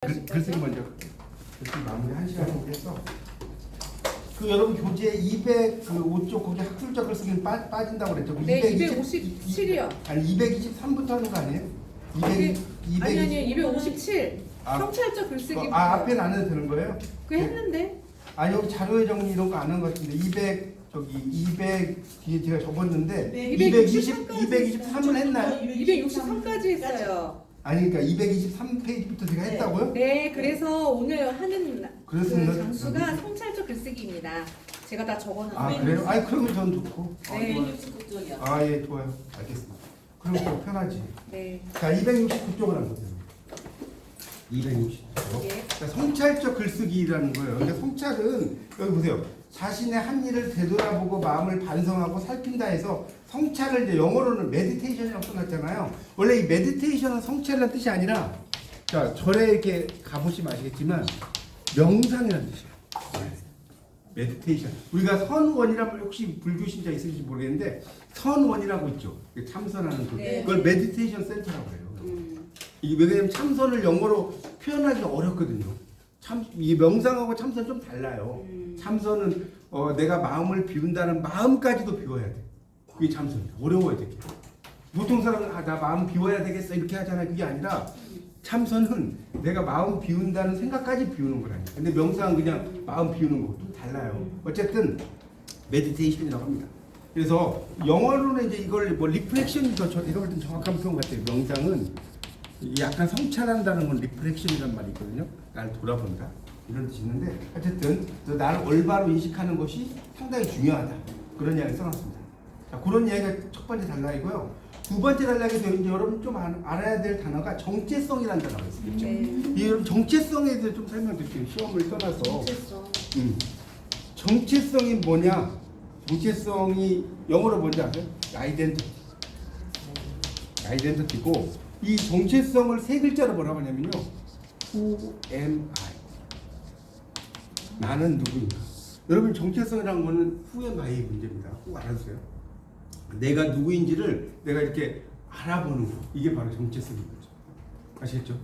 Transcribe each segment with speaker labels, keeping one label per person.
Speaker 1: 글쓰기 먼저. 글쓰기 마무리 1시간 정도 해서 그 여러분 교재 205쪽 거기 학술적 글쓰기는 빠진다고 그랬죠?
Speaker 2: 네, 257이요.
Speaker 1: 아니 223부터 하는 거 아니에요? 200,
Speaker 2: 아니 257.
Speaker 1: 아,
Speaker 2: 성찰적 글쓰기.
Speaker 1: 앞에는 안 해도 되는 거예요?
Speaker 2: 그 했는데.
Speaker 1: 아니 여기 자료의 정리 이런 거 안 한 것 같은데 200 뒤에 제가 적었는데
Speaker 2: 네,
Speaker 1: 223은 했나요?
Speaker 2: 263까지 했어요.
Speaker 1: 아니 그러니까 223페이지부터 제가 했다고요?
Speaker 2: 네, 그래서 오늘 하는 그
Speaker 1: 그렇습니다.
Speaker 2: 장수가 성찰적 글쓰기입니다. 제가 다 적어놨어요.
Speaker 1: 아 그래요? 아니 그러면 전 좋고.
Speaker 2: 네.
Speaker 3: 269쪽이요.
Speaker 1: 아 예 좋아요. 알겠습니다. 그럼 또 편하지.
Speaker 2: 네.
Speaker 1: 자 269쪽을 한 거죠. 269쪽.
Speaker 2: 예.
Speaker 1: 자, 성찰적 글쓰기라는 거예요. 근데 성찰은 여기 보세요. 자신의 한 일을 되돌아보고 마음을 반성하고 살핀다 해서 성찰을 이제 영어로는 메디테이션이라고 써놨잖아요. 원래 이 메디테이션은 성찰이라는 뜻이 아니라 자 절에 이렇게 가보시면 아시겠지만 명상이라는 뜻이에요. 메디테이션. 우리가 선원이라면 혹시 불교 신자 있을지 모르겠는데 선원이라고 있죠. 참선하는 그.
Speaker 2: 네.
Speaker 1: 그걸 메디테이션 센터라고 해요. 이게 왜냐면 참선을 영어로 표현하기 어렵거든요. 이 명상하고 참선 좀 달라요. 참선은 내가 마음을 비운다는 마음까지도 비워야 돼. 그게 참선이야. 어려워야 돼. 보통 사람은 나 마음 비워야 되겠어 이렇게 하잖아요. 그게 아니라 참선은 내가 마음 비운다는 생각까지 비우는 거라니까. 근데 명상은 그냥 마음 비우는 거 좀 달라요. 어쨌든 메디테이션이라고 합니다. 그래서 영어로는 이제 이걸 뭐 리플렉션이 더 이런 걸 좀 정확한 표현 같아요. 명상은 약간 성찰한다는 건 리플렉션이란 말이 있거든요. 날 돌아본다 이런 뜻이 있는데 어쨌든 나를 올바로 인식하는 것이 상당히 중요하다 그런 이야기 써놨습니다. 자, 그런 이야기가 첫 번째 단락이고요. 두 번째 단락에서 이제 여러분 좀 알아야 될 단어가 정체성이라는 단어가 있겠죠. 이 여러분 정체성에 대해서 좀 설명드릴게요. 시험을 떠나서
Speaker 2: 정체성.
Speaker 1: 정체성이 뭐냐? 정체성이 영어로 뭔지 아세요? 아이덴티티고 이 정체성을 세 글자로 뭐라고 하냐면요. Who am I? 나는 누구인가? 여러분 정체성이라는 거는 Who am I의 문제입니다. 꼭 알아주세요. 내가 누구인지를 내가 이렇게 알아보는 거. 이게 바로 정체성인 거죠. 아시겠죠?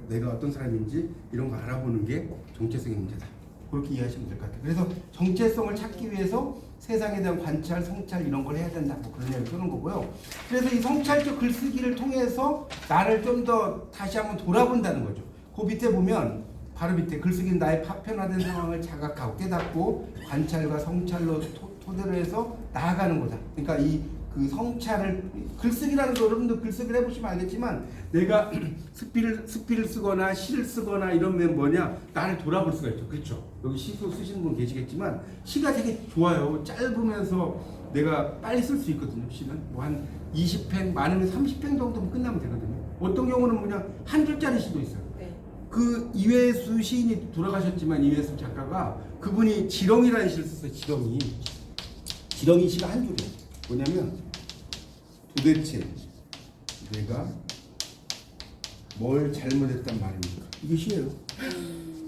Speaker 1: 내가 어떤 사람인지 이런 거 알아보는 게 정체성의 문제다. 그렇게 이해하시면 될 것 같아요. 그래서 정체성을 찾기 위해서 세상에 대한 관찰, 성찰 이런 걸 해야 된다. 뭐 그런 얘기를 쓰는 거고요. 그래서 이 성찰적 글쓰기를 통해서 나를 좀 더 다시 한번 돌아본다는 거죠. 그 밑에 보면 바로 밑에 글쓰기는 나의 파편화된 상황을 자각하고 깨닫고 관찰과 성찰로 토대로 해서 나아가는 거다. 그러니까 그 성찰을 글쓰기라는 거 여러분도 글쓰기를 해보시면 알겠지만 내가 스피를 쓰거나 시를 쓰거나 이러면 뭐냐 나를 돌아볼 수가 있죠. 그렇죠? 여기 시도 쓰시는 분 계시겠지만 시가 되게 좋아요. 짧으면서 내가 빨리 쓸 수 있거든요. 시는 뭐 한 20편 많으면 30편 정도면 끝나면 되거든요. 어떤 경우는 그냥 한 줄짜리 시도 있어요.
Speaker 2: 네.
Speaker 1: 그 이회수 시인이 돌아가셨지만 이회수 작가가 그분이 지렁이라는 시를 썼어요. 지렁이 시가 한 줄이에요. 뭐냐면 도대체 내가 뭘 잘못했단 말입니까? 이게 시예요.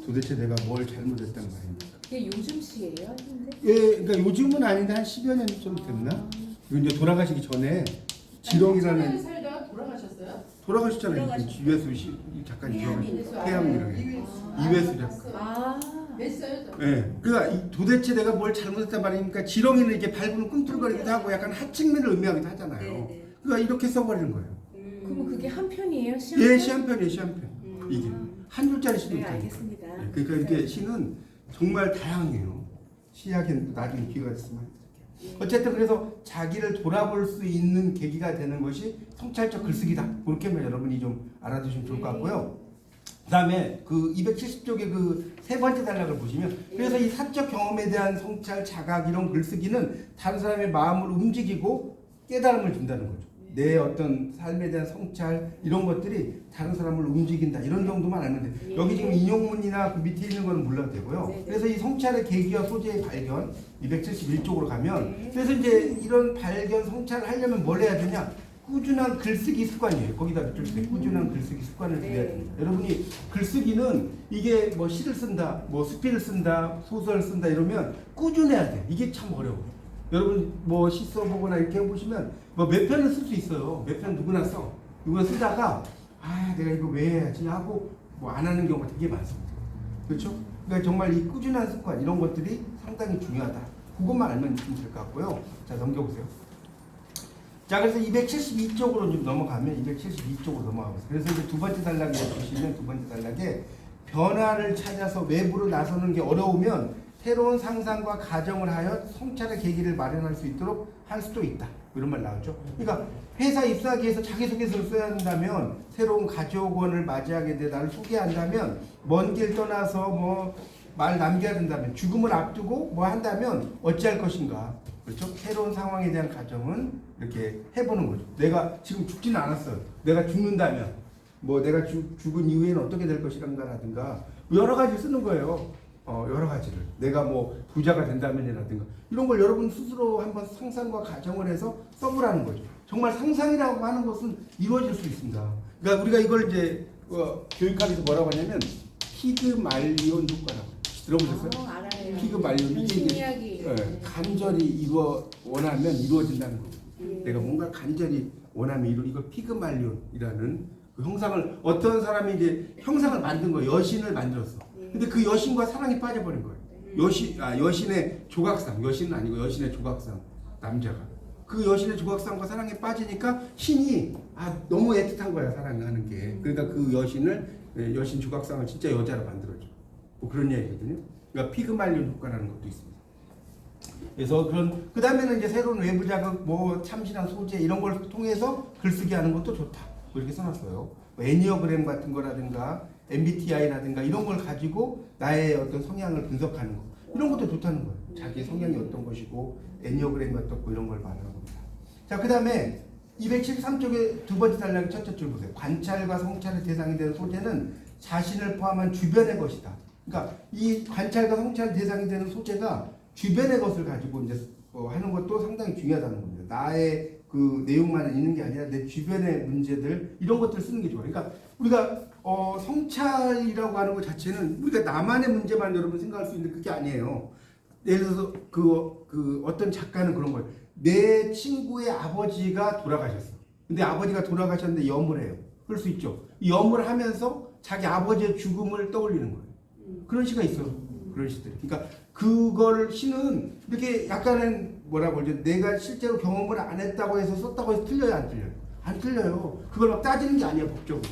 Speaker 1: 도대체 내가 뭘 잘못했단 말입니까?
Speaker 2: 이게 요즘 시예요? 근데?
Speaker 1: 예, 그러니까 요즘은 아닌데 한 10여 년 좀 됐나? 이거 이제 돌아가시기 전에 지렁이라는
Speaker 3: 살다가 돌아가셨어요?
Speaker 1: 돌아가셨잖아요. 이회수 시 작가님 돌아가셨어요. 태양이라고 이회수 작가.
Speaker 3: 냈어요?
Speaker 1: 예, 그러니까 도대체 내가 뭘 잘못했단 말입니까? 지렁이는 이렇게 밟으면 꿈틀거리기도 하고 약간 하층면을 의미하기도 하잖아요.
Speaker 2: 네네.
Speaker 1: 그러니까 이렇게 써버리는 거예요.
Speaker 2: 그러면 그게 한 편이에요? 시
Speaker 1: 예, 시 한 편이에요, 시 한 편. 이게 한 줄짜리 시도
Speaker 2: 네,
Speaker 1: 있다니까.
Speaker 2: 알겠습니다.
Speaker 1: 예, 그러니까 이렇게 시는 정말 다양해요. 시학엔 나중에 기회가 됐으면 해드릴게요. 어쨌든 그래서 자기를 돌아볼 수 있는 계기가 되는 것이 성찰적 글쓰기다. 그렇게만 여러분이 좀 알아두시면 좋을 것 같고요. 그 다음에 그 270쪽의 그 세 번째 단락을 보시면 그래서 이 사적 경험에 대한 성찰, 자각 이런 글쓰기는 다른 사람의 마음을 움직이고 깨달음을 준다는 거죠. 내 어떤 삶에 대한 성찰 이런 것들이 다른 사람을 움직인다 이런 정도만 알면 돼요. 여기 지금 인용문이나 그 밑에 있는 거는 몰라도 되고요. 그래서 이 성찰의 계기와 소재의 발견 271쪽으로 가면 그래서 이제 이런 발견 성찰을 하려면 뭘 해야 되냐? 꾸준한 글쓰기 습관이에요. 거기다 밑줄 때 꾸준한 글쓰기 습관을 들여야 됩니다. 여러분이 글쓰기는 이게 뭐 시를 쓴다, 뭐 수필을 쓴다, 소설을 쓴다 이러면 꾸준해야 돼. 이게 참 어려워. 여러분 뭐 시 써보거나 이렇게 해보시면 뭐 몇 편을 쓸 수 있어요. 몇 편 누구나 써. 누구나 쓰다가 아 내가 이거 왜 해야지 하고 뭐 안 하는 경우가 되게 많습니다. 그렇죠? 그러니까 정말 이 꾸준한 습관 이런 것들이 상당히 중요하다. 그것만 알면 좀 될 것 같고요. 자, 넘겨보세요. 자, 그래서 272쪽으로 좀 넘어가면 272쪽으로 넘어가면서 그래서 이제 두 번째 단락에 보시면 두 번째 단락에 변화를 찾아서 외부로 나서는 게 어려우면 새로운 상상과 가정을 하여 성찰의 계기를 마련할 수 있도록 할 수도 있다. 이런 말 나오죠. 그러니까 회사 입사하기 위해서 자기소개서를 써야 한다면 새로운 가족원을 맞이하게 돼 나를 소개한다면 먼 길 떠나서 뭐 말 남겨야 된다면 죽음을 앞두고 뭐 한다면 어찌할 것인가. 그렇죠? 새로운 상황에 대한 가정은 이렇게 해보는 거죠. 내가 지금 죽지는 않았어요. 내가 죽는다면 뭐 내가 죽은 이후에는 어떻게 될 것이란가라든가 여러 가지 쓰는 거예요. 여러 가지를 내가 뭐 부자가 된다면이라든가 이런 걸 여러분 스스로 한번 상상과 가정을 해서 써보라는 거죠. 정말 상상이라고 하는 것은 이루어질 수 있습니다. 그러니까 우리가 이걸 이제 교육학에서 뭐라고 하냐면 피그말리온 효과라고 들어보셨어요?
Speaker 2: 알아요.
Speaker 1: 피그말리온 이게
Speaker 2: 이야기.
Speaker 1: 간절히 원하면 이루어진다는 거예요. 내가 뭔가 간절히 원하면 이걸 피그말리온이라는 그 형상을 어떤 사람이 이제 형상을 만든 거예요. 여신을 만들었어. 근데 그 여신과 사랑에 빠져버린 거예요. 여신의 조각상, 여신은 아니고 여신의 조각상, 남자가. 그 여신의 조각상과 사랑에 빠지니까 신이 너무 애틋한 거야, 사랑하는 게. 그러니까 그 여신 조각상을 진짜 여자로 만들어줘. 뭐 그런 얘기거든요. 그러니까 피그말리온 효과라는 것도 있습니다. 그래서 그 다음에는 이제 새로운 외부 자극, 뭐 참신한 소재 이런 걸 통해서 글쓰기 하는 것도 좋다. 뭐 이렇게 써놨어요. 뭐 애니어그램 같은 거라든가 MBTI라든가 이런 걸 가지고 나의 어떤 성향을 분석하는 거 이런 것도 좋다는 거예요. 자기 성향이 어떤 것이고 애니어그램이 어떻고 이런 걸 말하는 겁니다. 자, 그 다음에 273쪽의 두 번째 단락의 첫째 줄 보세요. 관찰과 성찰의 대상이 되는 소재는 자신을 포함한 주변의 것이다. 그러니까 이 관찰과 성찰의 대상이 되는 소재가 주변의 것을 가지고 이제 하는 것도 상당히 중요하다는 겁니다. 나의 그 내용만 있는 게 아니라 내 주변의 문제들 이런 것들을 쓰는 게 좋아요. 그러니까 우리가 성찰이라고 하는 것 자체는 우리가 나만의 문제만 여러분 생각할 수 있는 그게 아니에요. 예를 들어서 그 어떤 작가는 그런 거예요. 내 친구의 아버지가 돌아가셨어. 근데 아버지가 돌아가셨는데 염을 해요. 그럴 수 있죠. 염을 하면서 자기 아버지의 죽음을 떠올리는 거예요. 그런 시가 있어요. 그런 시들. 그러니까 그걸 시는 이렇게 약간은 뭐라고 그러죠? 내가 실제로 경험을 안 했다고 해서 썼다고 해서 틀려요, 안 틀려요? 안 틀려요. 그걸 막 따지는 게 아니에요, 법적으로.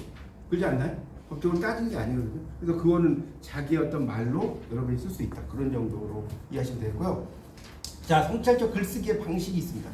Speaker 1: 그렇지 않나요? 법적으로 따지는 게 아니거든요. 그래서 그거는 자기의 어떤 말로 여러분이 쓸 수 있다. 그런 정도로 이해하시면 되고요. 자, 성찰적 글쓰기의 방식이 있습니다.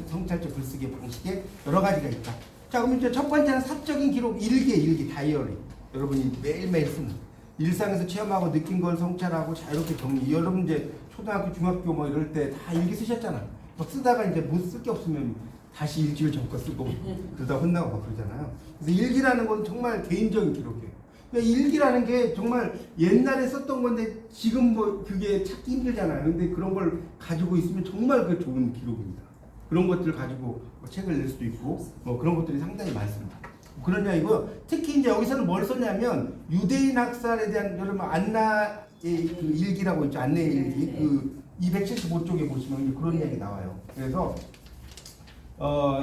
Speaker 1: 성찰적 글쓰기의 방식에 여러 가지가 있다. 자, 그럼 이제 첫 번째는 사적인 기록, 일기, 다이어리. 여러분이 매일매일 쓰는. 일상에서 체험하고 느낀 걸 성찰하고 자유롭게 정리. 여러분 이제 초등학교, 중학교 뭐 이럴 때 다 일기 쓰셨잖아. 막 쓰다가 이제 못 쓸 게 없으면 다시 일주일 전거 쓰고 그러다 혼나고 막 그러잖아요. 그래서 일기라는 건 정말 개인적인 기록이에요. 그러니까 일기라는 게 정말 옛날에 썼던 건데 지금 뭐 그게 찾기 힘들잖아요. 근데 그런 걸 가지고 있으면 정말 그 좋은 기록입니다. 그런 것들을 가지고 뭐 책을 낼 수도 있고 뭐 그런 것들이 상당히 많습니다. 그런 이야기고요. 특히 이제 여기서는 뭘 썼냐면 유대인 학살에 대한 여러분 안나의 그 일기라고 있죠. 안내의 일기. 그 275쪽에 보시면 이제 그런 이야기 나와요. 그래서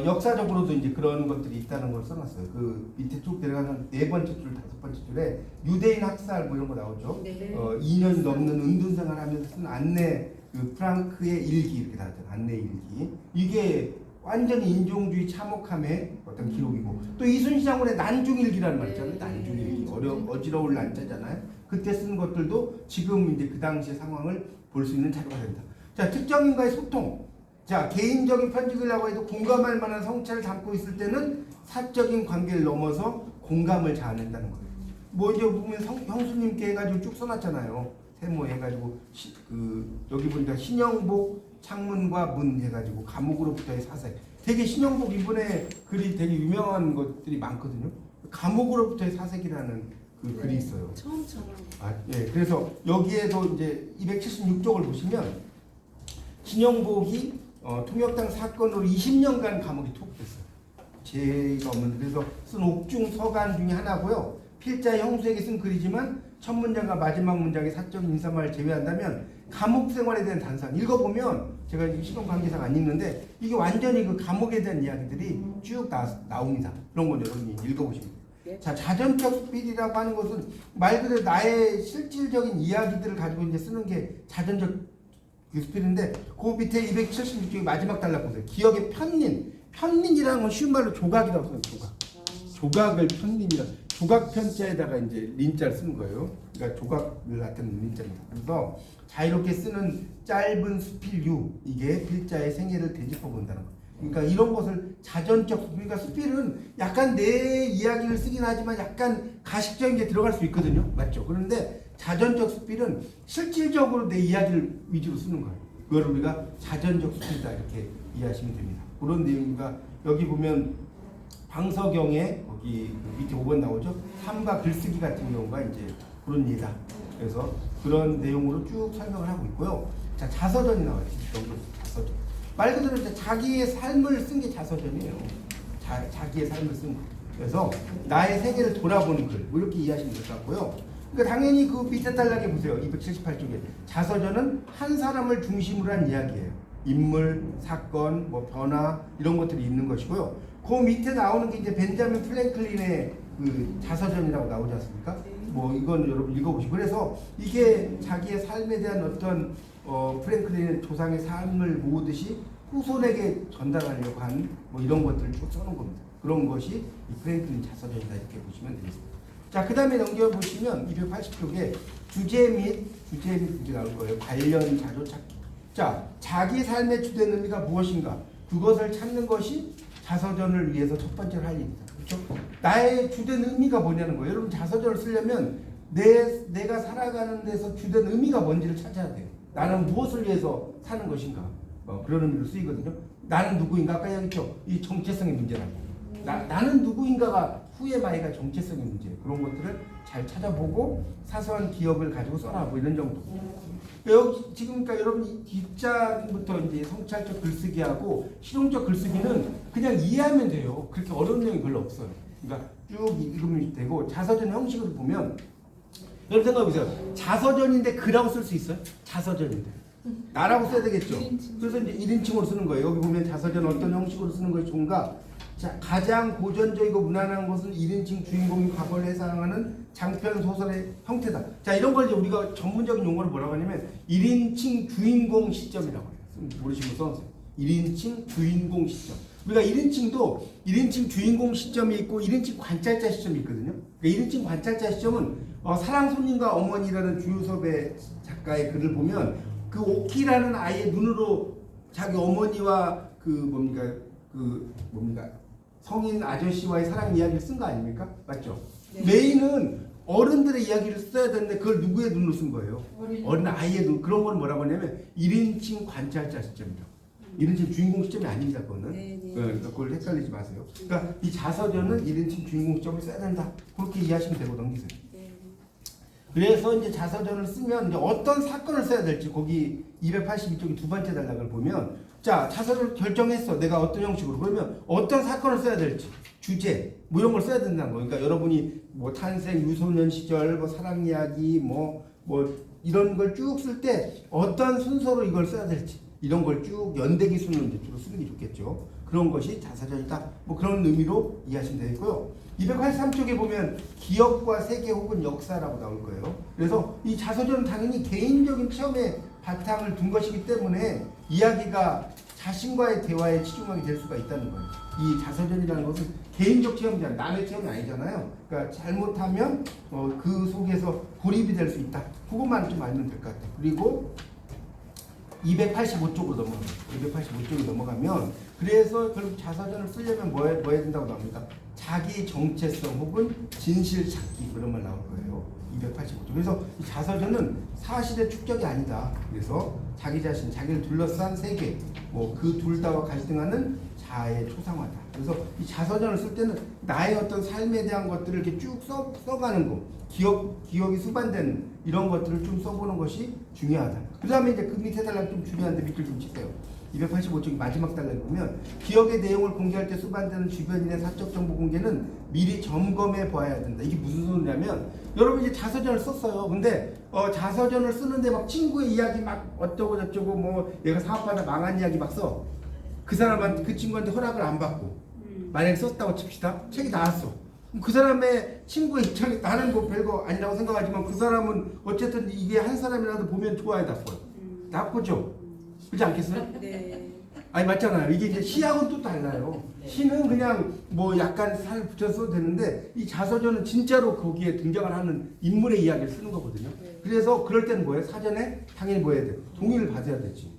Speaker 1: 역사적으로도 이제 그런 것들이 있다는 걸 써놨어요. 그 밑에 쭉 내려가는 네 번째 줄, 다섯 번째 줄에 유대인 학살 뭐 이런 거 나오죠.
Speaker 2: 네.
Speaker 1: 2년 넘는 은둔 생활하면서 쓴 안내 그 프랑크의 일기 이렇게 나왔잖아요. 안내 일기. 이게 완전히 인종주의 참혹함의 어떤 기록이고 또 이순신 장군의 난중일기라는 말 있잖아요. 난중일기 어지러울 난자잖아요. 그때 쓴 것들도 지금 이제 그 당시의 상황을 볼 수 있는 자료가 된다. 자, 특정인과의 소통. 자, 개인적인 편집이라고 해도 공감할 만한 성찰을 담고 있을 때는 사적인 관계를 넘어서 공감을 자아낸다는 거예요. 뭐 이제 보면 형수님께 해가지고 쭉 써놨잖아요. 세모 해가지고 여기 보니까 신영복 창문과 문 해가지고 감옥으로부터의 사색. 되게 신영복 이번에 글이 되게 유명한 것들이 많거든요. 감옥으로부터의 사색이라는 그 글이 있어요.
Speaker 2: 처음처럼.
Speaker 1: 예. 그래서 여기에도 이제 276쪽을 보시면 신영복이 통역당 사건으로 20년간 감옥에 투옥됐어요. 죄가 없는. 그래서 쓴 옥중 서간 중에 하나고요. 필자 형수에게 쓴 글이지만 첫 문장과 마지막 문장의 사적인 인사말을 제외한다면 감옥 생활에 대한 단상 읽어보면 제가 이제 시간 관계상 안 읽는데 이게 완전히 그 감옥에 대한 이야기들이 쭉 나옵니다. 그런 건 여러분이 읽어보시면 돼요.
Speaker 2: 예.
Speaker 1: 자, 자전적 수필이라고 하는 것은 말 그대로 나의 실질적인 이야기들을 가지고 이제 쓰는 게 자전적 수필인데 그 밑에 276쪽의 마지막 단락 보세요. 기억의 편린. 편린이라는 건 쉬운 말로 조각이라고 써요. 조각. 조각을 편린이라. 조각 편자에다가 이제 린자를 쓰는 거예요. 그러니까 조각을 나타내는 린자입니다. 그래서 자유롭게 쓰는 짧은 수필유 이게 필자의 생애를 되짚어 본다는 거. 그러니까 이런 것을 자전적 수필. 그러니까 수필은 약간 내 이야기를 쓰긴 하지만 약간 가식적인 게 들어갈 수 있거든요. 맞죠? 그런데 자전적 수필은 실질적으로 내 이야기를 위주로 쓰는 거예요. 그걸 우리가 자전적 수필이다 이렇게 이해하시면 됩니다. 그런 내용인가 여기 보면 방서경에 거기 밑에 5번 나오죠. 삶과 글쓰기 같은 경우가 이제 그런 예다. 그래서 그런 내용으로 쭉 설명을 하고 있고요. 자, 자서전이 나와요. 자서전. 말 그대로 이제 자기의 삶을 쓴 게 자서전이에요. 자기의 삶을 쓴 거. 그래서 나의 세계를 돌아보는 글. 뭐 이렇게 이해하시면 될 것 같고요. 그러니까 당연히 그 밑에 단락에 보세요. 278쪽에. 자서전은 한 사람을 중심으로 한 이야기예요. 인물, 사건, 뭐 변화 이런 것들이 있는 것이고요. 그 밑에 나오는 게 이제 벤자민 프랭클린의 그 자서전이라고 나오지 않습니까? 뭐 이건 여러분 읽어보시고 그래서 이게 자기의 삶에 대한 어떤 프랭클린의 조상의 삶을 모으듯이 후손에게 전달하려고 한 뭐 이런 것들을 쭉 써놓은 겁니다. 그런 것이 이 프랭클린 자서전이다 이렇게 보시면 되겠습니다. 자, 그 다음에 넘겨보시면 280쪽에 주제 및 문제 나올 거예요. 관련 자료 찾기. 자, 자기 삶의 주된 의미가 무엇인가? 그것을 찾는 것이 자서전을 위해서 첫 번째로 할 일이다. 그렇죠? 나의 주된 의미가 뭐냐는 거예요. 여러분 자서전을 쓰려면 내가 살아가는 데서 주된 의미가 뭔지를 찾아야 돼요. 나는 무엇을 위해서 사는 것인가? 그런 의미로 쓰이거든요. 나는 누구인가? 아까 얘기했죠. 이 정체성의 문제라고. 나는 누구인가가 후의 마이가 정체성의 문제예요. 그런 것들을 잘 찾아보고 사소한 기억을 가지고 써라. 뭐 이런 정도. 여기 지금 그러니까 여러분이 뒷장부터 이제 성찰적 글쓰기하고 실용적 글쓰기는 그냥 이해하면 돼요. 그렇게 어려운 내용이 별로 없어요. 그러니까 쭉 읽으면 되고 자서전 형식으로 보면 여러분 생각해보세요. 자서전인데 글하고 쓸 수 있어요? 자서전인데 나라고 써야 되겠죠. 그래서 이제 1인칭으로 쓰는 거예요. 여기 보면 자서전 어떤 형식으로 쓰는 것이 좋은가? 자, 가장 고전적이고 무난한 것은 1인칭 주인공이 과거를 해상하는 장편 소설의 형태다. 자, 이런 걸 이제 우리가 전문적인 용어로 뭐라고 하냐면 1인칭 주인공 시점이라고 해요. 모르시면 써보세요. 1인칭 주인공 시점. 우리가 1인칭도 1인칭 주인공 시점이 있고 1인칭 관찰자 시점이 있거든요. 그러니까 1인칭 관찰자 시점은 사랑 손님과 어머니라는 주요섭의 작가의 글을 보면 그 오키라는 아이의 눈으로 자기 어머니와 성인 아저씨와의 사랑 이야기를 쓴 거 아닙니까? 맞죠? 네. 메인은 어른들의 이야기를 써야 되는데 그걸 누구의 눈으로 쓴 거예요? 어린 아이의 눈. 그런 건 뭐라고 하냐면 1인칭 관찰자 시점이라고. 1인칭 주인공 시점이 아닙니다. 그거는. 그러니까 그걸 헷갈리지 마세요. 그러니까 이 자서전은 1인칭 주인공 시점을 써야 된다. 그렇게 이해하시면 되고 넘기세요. 그래서 이제 자서전을 쓰면 이제 어떤 사건을 써야 될지 거기 282쪽이 두 번째 단락을 보면 자, 자서를 결정했어. 내가 어떤 형식으로. 그러면 어떤 사건을 써야 될지, 주제, 뭐 이런 걸 써야 된다는 거예요. 그러니까 여러분이 뭐 탄생, 유소년 시절, 뭐 사랑 이야기, 뭐 이런 걸 쭉 쓸 때 어떤 순서로 이걸 써야 될지, 이런 걸 쭉 연대기 순으로 이제 주로 쓰는 게 좋겠죠. 그런 것이 자서전이다. 뭐 그런 의미로 이해하시면 되겠고요. 283쪽에 보면 기억과 세계 혹은 역사라고 나올 거예요. 그래서 이 자서전은 당연히 개인적인 체험에 바탕을 둔 것이기 때문에 이야기가 자신과의 대화에 치중하게 될 수가 있다는 거예요. 이 자서전이라는 것은 개인적 체험이잖아요. 남의 체험이 아니잖아요. 그러니까 잘못하면 그 속에서 고립이 될 수 있다. 그것만 좀 알면 될 것 같아요. 그리고 285쪽으로 넘어가면 285쪽으로 넘어가면 그래서 결국 자서전을 쓰려면 뭐 해야 된다고 나옵니까? 자기 정체성 혹은 진실 찾기 그런 말 나올 거예요. 285쪽. 그래서 이 자서전은 사실의 축적이 아니다. 그래서 자기 자신, 자기를 둘러싼 세계, 뭐 그 둘 다와 갈등하는 자아의 초상화다. 그래서 이 자서전을 쓸 때는 나의 어떤 삶에 대한 것들을 이렇게 쭉 써가는 거, 기억이 수반되는 이런 것들을 좀 써보는 것이 중요하다. 그 다음에 이제 그 밑에 달락 좀 중요한데 밑줄 좀 치세요. 285쪽이 마지막 달락에 보면 기억의 내용을 공개할 때 수반되는 주변인의 사적 정보 공개는 미리 점검해 봐야 된다. 이게 무슨 소리냐면 여러분 이제 자서전을 썼어요. 근데 자서전을 쓰는데 막 친구의 이야기 막 어쩌고 저쩌고 뭐 얘가 사업하다 망한 이야기 막 써. 그 사람한테 그 친구한테 허락을 안 받고 만약에 썼다고 칩시다. 책이 나왔어. 그 사람의 친구의 입장에 나는 뭐 별거 아니라고 생각하지만 그 사람은 어쨌든 이게 한 사람이라도 보면 좋아요, 나빠요. 나쁘죠? 그렇지 않겠어요?
Speaker 2: 네.
Speaker 1: 아니 맞잖아요. 이게 이제 시하고는 또 달라요. 시는 그냥 뭐 약간 살 붙여서 되는데 이 자서전은 진짜로 거기에 등장을 하는 인물의 이야기를 쓰는 거거든요. 그래서 그럴 때는 뭐예요? 사전에 당연히 뭐 해야 돼요? 동의를 받아야 되지.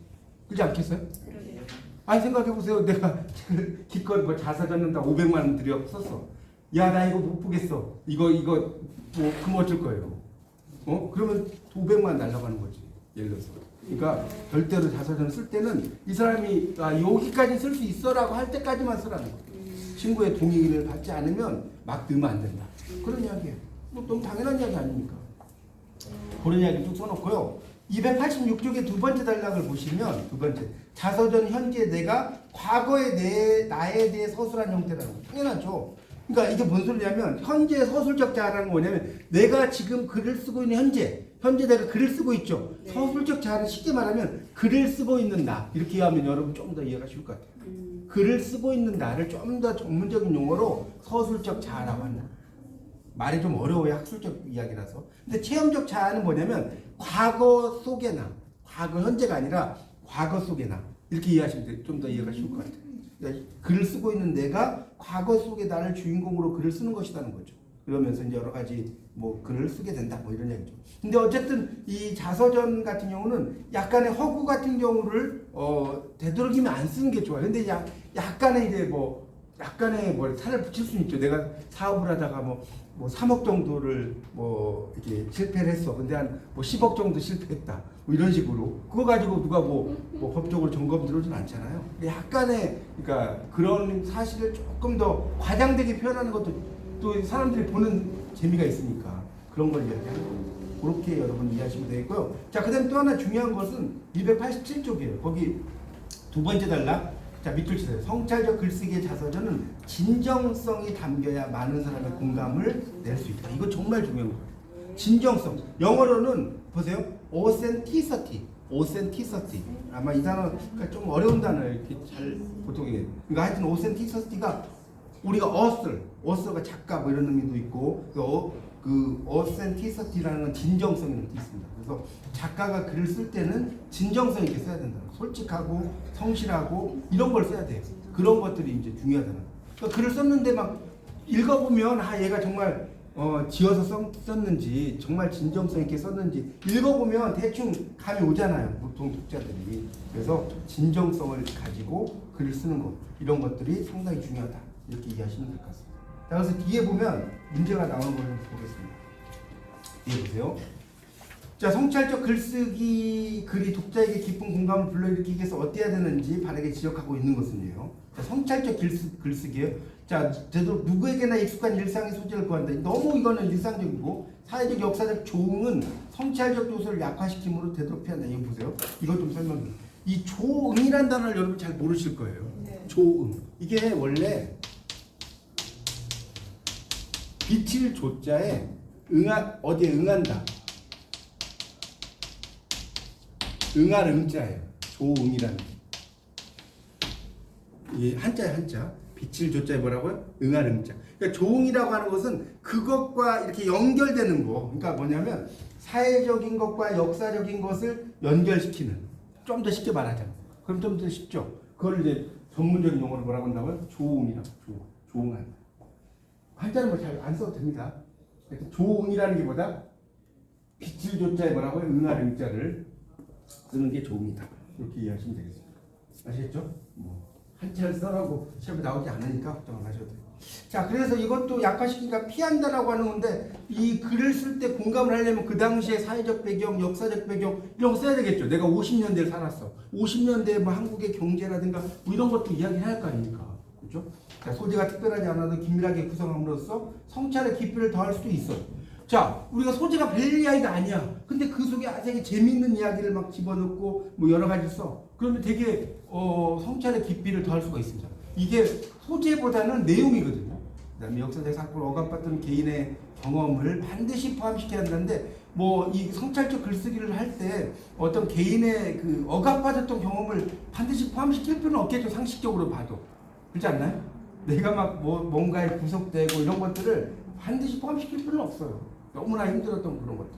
Speaker 1: 그렇지 않겠어요?
Speaker 2: 그러게요.
Speaker 1: 아니 생각해 보세요. 내가 기껏 뭐 자서전은 다 500만 원 들여 썼어. 야 나 이거 못 보겠어. 이거 뭐 그럼 어쩔 거예요? 그러면 500만 원 날라가는 거지. 예를 들어서. 그러니까 절대로 자서전을 쓸 때는 이 사람이 여기까지 쓸 수 있어라고 할 때까지만 쓰라는 거예요. 친구의 동의를 받지 않으면 막 넣으면 안 된다. 그런 이야기예요. 뭐 너무 당연한 이야기 아닙니까? 그런 이야기 쭉 써놓고요. 286쪽의 두 번째 단락을 보시면 두 번째 자서전 현재 내가 과거의 나에 대해 서술한 형태라는 거 당연하죠. 그러니까 이게 뭔 소리냐면 현재 서술적 자아라는 거 뭐냐면 내가 지금 글을 쓰고 있는 현재 내가 글을 쓰고 있죠.
Speaker 2: 네.
Speaker 1: 서술적 자아는 쉽게 말하면 글을 쓰고 있는 나 이렇게 이해하면 여러분 좀 더 이해가 쉬울 것 같아요. 글을 쓰고 있는 나를 좀 더 전문적인 용어로 서술적 자아라고 한다. 말이 좀 어려워요. 학술적 이야기라서. 근데 체험적 자아는 뭐냐면 과거 속의 나, 과거 현재가 아니라 과거 속의 나 이렇게 이해하시면 좀 더 이해가 쉬울 것 같아요. 그러니까 글을 쓰고 있는 내가 과거 속의 나를 주인공으로 글을 쓰는 것이라는 거죠. 그러면서 이제 여러 가지 뭐 글을 쓰게 된다 뭐 이런 얘기죠. 근데 어쨌든 이 자서전 같은 경우는 약간의 허구 같은 경우를 되도록이면 안 쓰는 게 좋아요. 근데 약간의 이제 뭐 약간의 뭐 살을 붙일 수는 있죠. 내가 사업을 하다가 뭐 3억 정도를 뭐 이렇게 실패를 했어. 근데 한 뭐 10억 정도 실패했다. 뭐 이런 식으로 그거 가지고 누가 뭐 법적으로 점검 들어오진 않잖아요. 약간의 그러니까 그런 사실을 조금 더 과장되게 표현하는 것도 또 사람들이 보는 재미가 있으니까 그런 걸 이야기하는 겁니다. 그렇게 여러분 이해하시면 되겠고요. 자, 그다음 또 하나 중요한 것은 287쪽이에요. 거기 두 번째 단락. 자, 밑줄 치세요. 성찰적 글쓰기의 자서전은 진정성이 담겨야 많은 사람의 공감을 낼 수 있다. 이거 정말 중요한 거예요. 진정성. 영어로는 보세요. authenticity. 아마 이 단어가 좀 어려운 단어 이렇게 잘 보통 이게. 그러니까 하여튼 authenticity가 우리가 author가 작가 뭐 이런 의미도 있고 그 authenticity라는 건 진정성이라는 뜻이 있습니다. 그래서 작가가 글을 쓸 때는 진정성 있게 써야 된다. 솔직하고 성실하고 이런 걸 써야 돼요. 그런 것들이 이제 중요하다는 거예요. 그러니까 글을 썼는데 막 읽어보면 얘가 정말 지어서 썼는지 정말 진정성 있게 썼는지 읽어보면 대충 감이 오잖아요. 보통 독자들이. 그래서 진정성을 가지고 글을 쓰는 것 이런 것들이 상당히 중요하다. 이렇게 이해하시면 될 것 같습니다. 자, 그래서 뒤에 보면 문제가 나오는 걸 보겠습니다. 뒤에 보세요. 자, 성찰적 글쓰기 글이 독자에게 깊은 공감을 불러일으키기 위해서 어때야 되는지 바르게 지적하고 있는 것은요. 자, 성찰적 글쓰기예요. 자, 되도록 누구에게나 익숙한 일상의 소재를 구한다. 너무 이거는 일상적이고 사회적 역사적 조응은 성찰적 요소를 약화시킴으로 되도록 피한다. 이거 보세요. 이것 좀 설명해. 이 조응이라는 단어를 여러분 잘 모르실 거예요.
Speaker 2: 네.
Speaker 1: 조응. 이게 원래 빛을 조자에 어디에 응한다. 응할 응자예요. 조응이라는 이 한자에 한자. 빛을 조자에 뭐라고요? 응할 응자. 그러니까 조응이라고 하는 것은 그것과 이렇게 연결되는 거. 그러니까 뭐냐면 사회적인 것과 역사적인 것을 연결시키는. 좀 더 쉽게 말하자면. 그럼 좀 더 쉽죠. 그걸 이제 전문적인 용어로 뭐라고 한다고요? 조응이라고. 조응한. 한자는 뭐 잘 안 써도 됩니다. 조응이라는 게 뭐다? 빛을 조자에 뭐라고요? 응할 응자를 쓰는 게 조응이다. 이렇게 이해하시면 되겠습니다. 아시겠죠? 한자를 써라고 시험에 나오지 않으니까 걱정 안 하셔도 돼요. 자, 그래서 이것도 약화시키니까 피한다라고 하는 건데 이 글을 쓸 때 공감을 하려면 그 당시의 사회적 배경, 역사적 배경 이런 거 써야 되겠죠. 내가 50년대를 살았어. 50년대 뭐 한국의 경제라든가 뭐 이런 것도 이야기를 할 거 아닙니까? 그렇죠? 자, 소재가 특별하지 않아도 긴밀하게 구성함으로써 성찰의 깊이를 더할 수도 있어. 자, 우리가 소재가 별 이야기가 아니야. 근데 그 속에 되게 재미있는 이야기를 막 집어넣고 뭐 여러 가지 써. 그러면 되게 성찰의 깊이를 더할 수가 있습니다. 이게 소재보다는 내용이거든요. 그다음에 역사적 사건을 억압받던 개인의 경험을 반드시 포함시켜야 한다는데 뭐 이 성찰적 글쓰기를 할 때 어떤 개인의 그 억압받았던 경험을 반드시 포함시킬 필요는 없겠죠. 상식적으로 봐도. 그렇지 않나요? 내가 막 뭔가에 구속되고 이런 것들을 반드시 포함시킬 필요는 없어요. 너무나 힘들었던 그런 것들.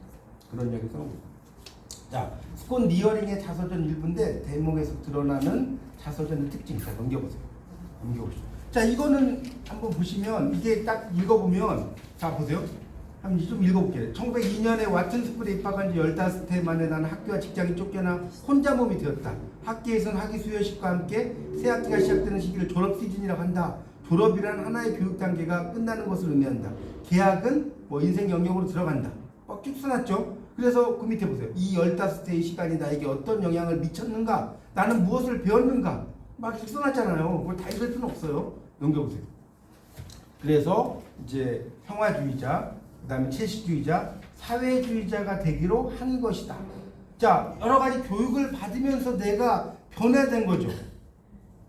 Speaker 1: 그런 이야기 써놓은 거예요. 자, 스콘 리어링의 자서전 일부인데 대목에서 드러나는 자서전의 특징. 자, 넘겨보세요. 자, 이거는 한번 보시면 이게 딱 읽어보면 자, 보세요. 한번 좀 읽어볼게요. 1902년에 왓슨 스쿨에 입학한 지 15해 만에 나는 학교와 직장이 쫓겨나 혼자 몸이 되었다. 학교에서는 학위 수여식과 함께 새 학기가 시작되는 시기를 졸업 시즌이라고 한다. 졸업이란 하나의 교육 단계가 끝나는 것을 의미한다. 계약은 뭐 인생 영역으로 들어간다. 쭉 써놨죠. 그래서 그 밑에 보세요. 이 15해의 시간이 나에게 어떤 영향을 미쳤는가? 나는 무엇을 배웠는가? 막 이렇게 써놨잖아요. 그걸 다 읽을 필요는 없어요. 넘겨보세요. 그래서 이제 평화주의자, 그 다음에 채식주의자, 사회주의자가 되기로 한 것이다. 자, 여러 가지 교육을 받으면서 내가 변화된 거죠.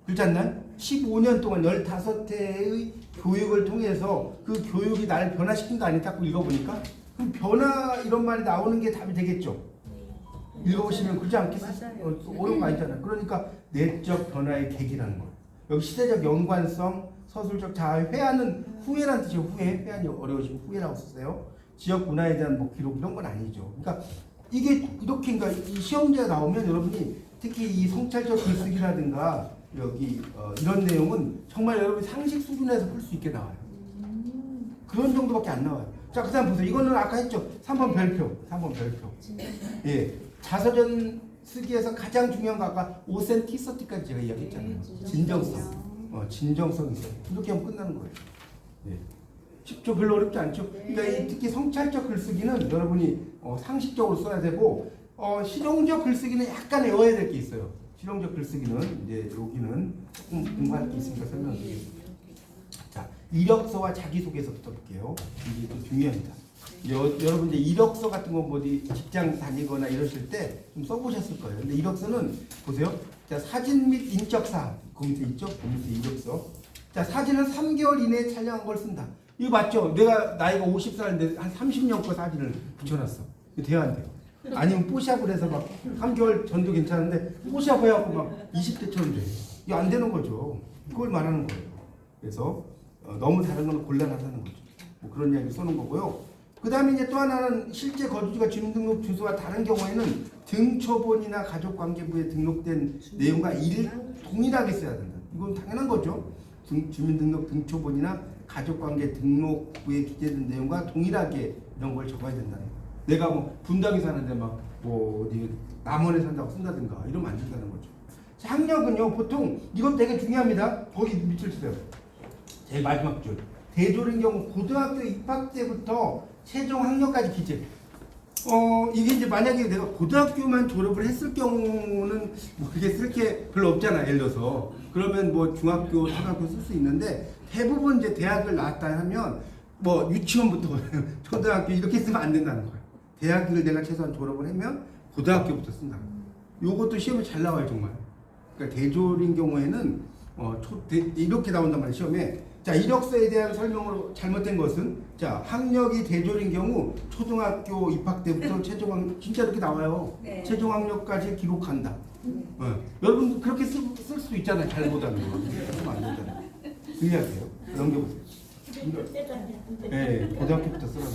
Speaker 1: 그렇지 않나요? 15년 동안 15회의 교육을 통해서 그 교육이 나를 변화시킨 거 아니에요? 딱 읽어보니까. 그럼 변화 이런 말이 나오는 게 답이 되겠죠. 읽어보시면 그렇지 않겠어요? 어려운 거 아니잖아요. 그러니까 내적 변화의 계기라는 거예요. 여기 시대적 연관성, 서술적 자아의 회화는 후회란 뜻이에요. 회화는 어려우시고 후회라고 썼어요. 지역 문화에 대한 뭐 기록 이런 건 아니죠. 그러니까 이게 이렇게 그러니까 이 시험지에 나오면 여러분이 특히 이 성찰적 글쓰기라든가 여기 이런 내용은 정말 여러분이 상식 수준에서 풀 수 있게 나와요. 그런 정도밖에 안 나와요. 자, 그 다음 보세요. 이거는 아까 했죠. 3번 별표. 3번 별표. 예. 자서전 쓰기에서 가장 중요한 거 아까 오센티서티까지 제가 이야기했잖아요. 진정성. 진정성이 있어요. 이렇게 하면 끝나는 거예요. 예. 쉽죠? 별로 어렵지 않죠? 그러니까 특히 성찰적 글쓰기는 여러분이 상식적으로 써야 되고 실용적 글쓰기는 약간 외워야 될 게 있어요. 실용적 글쓰기는 이제 여기는 조금 공부할 게 있으니까 설명드리겠습니다. 자, 이력서와 자기소개서부터 볼게요. 이게 또 중요합니다. 여러분 이제 이력서 같은 거 어디 직장 다니거나 이러실 때 좀 써보셨을 거예요. 근데 이력서는 보세요. 자, 사진 및 인적 사항 그 밑에 있죠? 그 밑에 이력서. 자, 사진은 3개월 이내에 촬영한 걸 쓴다. 이거 맞죠? 내가 나이가 50살인데 한 30년 거 사진을 붙여놨어. 이거 돼야 안 돼요? 아니면 뽀샵을 해서 막 3개월 전도 괜찮은데 뽀샵 해갖고 막 20대처럼 돼. 이거 안 되는 거죠. 그걸 말하는 거예요. 그래서 너무 다른 건 곤란하다는 거죠. 뭐 그런 이야기 써놓은 거고요. 그 다음에 이제 또 하나는 실제 거주지가 주민등록 주소와 다른 경우에는 등초본이나 가족관계부에 등록된 내용과 동일하게 써야 된다. 이건 당연한 거죠. 주민등록 등초본이나 가족관계 등록부에 기재된 내용과 동일하게 이런 걸 적어야 된다는 거예요. 내가 뭐 분당에 사는데 막 뭐 어디 남원에 산다고 쓴다든가 이러면 안 된다는 거죠. 학력은요 보통 이건 되게 중요합니다. 거기 밑줄 치세요. 제일 마지막 줄. 대졸인 경우 고등학교 입학 때부터 최종 학력까지 기재. 이게 이제 만약에 내가 고등학교만 졸업을 했을 경우는 뭐 그게 쓸 게 별로 없잖아. 예를 들어서 그러면 뭐 중학교, 초등학교 쓸 수 있는데 대부분 이제 대학을 나왔다 하면 뭐 유치원부터 초등학교 이렇게 쓰면 안 된다는 거야. 대학을 내가 최소한 졸업을 하면 고등학교부터 쓴다. 요것도 시험에 잘 나와요 정말. 그러니까 대졸인 경우에는 이렇게 나온단 말이에요 시험에. 자, 이력서에 대한 설명으로 잘못된 것은 자, 학력이 대졸인 경우 초등학교 입학 때부터 최종 학력 진짜 이렇게 나와요.
Speaker 2: 네.
Speaker 1: 최종 학력까지 기록한다. 여러분 그렇게 쓸 수 있잖아요. 잘 보다는 거. 그러면 안 되잖아요. 중요하세요. 넘겨보세요. 네, 고등학교부터 쓰라는.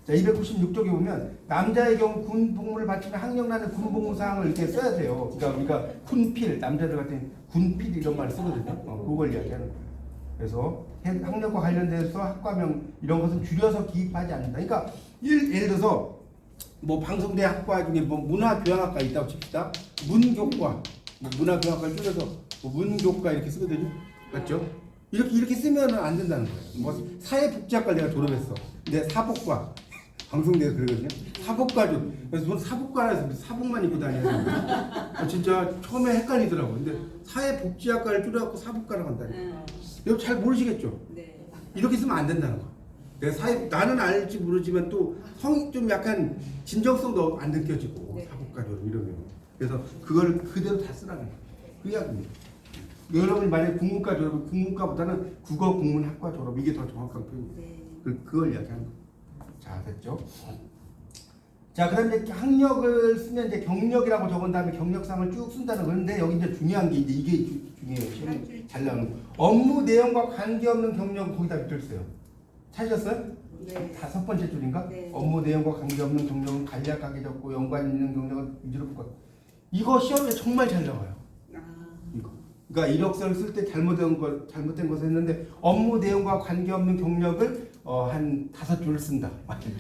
Speaker 1: 자, 296쪽에 보면 남자의 경우 군 복무를 바치면 학력나는 군 복무 사항을 이렇게 써야 돼요. 그러니까 우리가 군필 남자들 같은 군필 이런 말을 쓰거든요. 그걸 이야기하는 거예요. 그래서 학력과 관련돼서 학과명 이런 것은 줄여서 기입하지 않는다. 그러니까 예를 들어서 뭐 방송대 학과 중에 뭐 문화교양학과 있다고 칩시다. 문교과, 뭐 문화교양학과를 줄여서 뭐 문교과 이렇게 쓰거든요. 맞죠? 이렇게 쓰면은 안 된다는 거예요. 뭐 사회복지학과 내가 졸업했어. 근데 사복과 방송대에서 그러거든요. 사복과죠. 그래서 저는 사복과라서 사복만 입고 다니는 진짜 처음에 헷갈리더라고요. 근데 사회복지학과를 줄여갖고 사복과라고 한다니까. 여러분 잘 모르시겠죠?
Speaker 2: 네.
Speaker 1: 이렇게 쓰면 안 된다는 거야. 내가 나는 알지 모르지만 또 좀 약간 진정성도 안 느껴지고
Speaker 2: 네.
Speaker 1: 사복과죠 이러면. 그래서 그걸 그대로 다 쓰라는 거야. 그 이야기입니다. 여러분이 만약에 국문과 졸업, 국문과보다는 국어 국문학과 졸업 이게 더 정확한 표현입니다.
Speaker 2: 네.
Speaker 1: 그걸 이야기하는 거예요. 자, 됐죠? 자, 그다음에 이제 학력을 쓰면 이제 경력이라고 적은 다음에 경력상을 쭉 쓴다는 건데 여기 이제 중요한 게 이제 이게 중요해요. 시험에 잘 나오는 거. 업무 내용과 관계없는 경력은 거기다 밑줄어요. 찾으셨어요?
Speaker 2: 네.
Speaker 1: 5번째 줄인가?
Speaker 2: 네.
Speaker 1: 업무 내용과 관계없는 경력은 간략하게 적고 연관 있는 경력은 위주로 볼것. 이거 시험에 정말 잘 나와요.
Speaker 2: 아,
Speaker 1: 이거. 그러니까 이력서를 쓸 때 잘못된 것을 했는데 업무 내용과 관계없는 경력을 한 5줄을 쓴다. 이렇게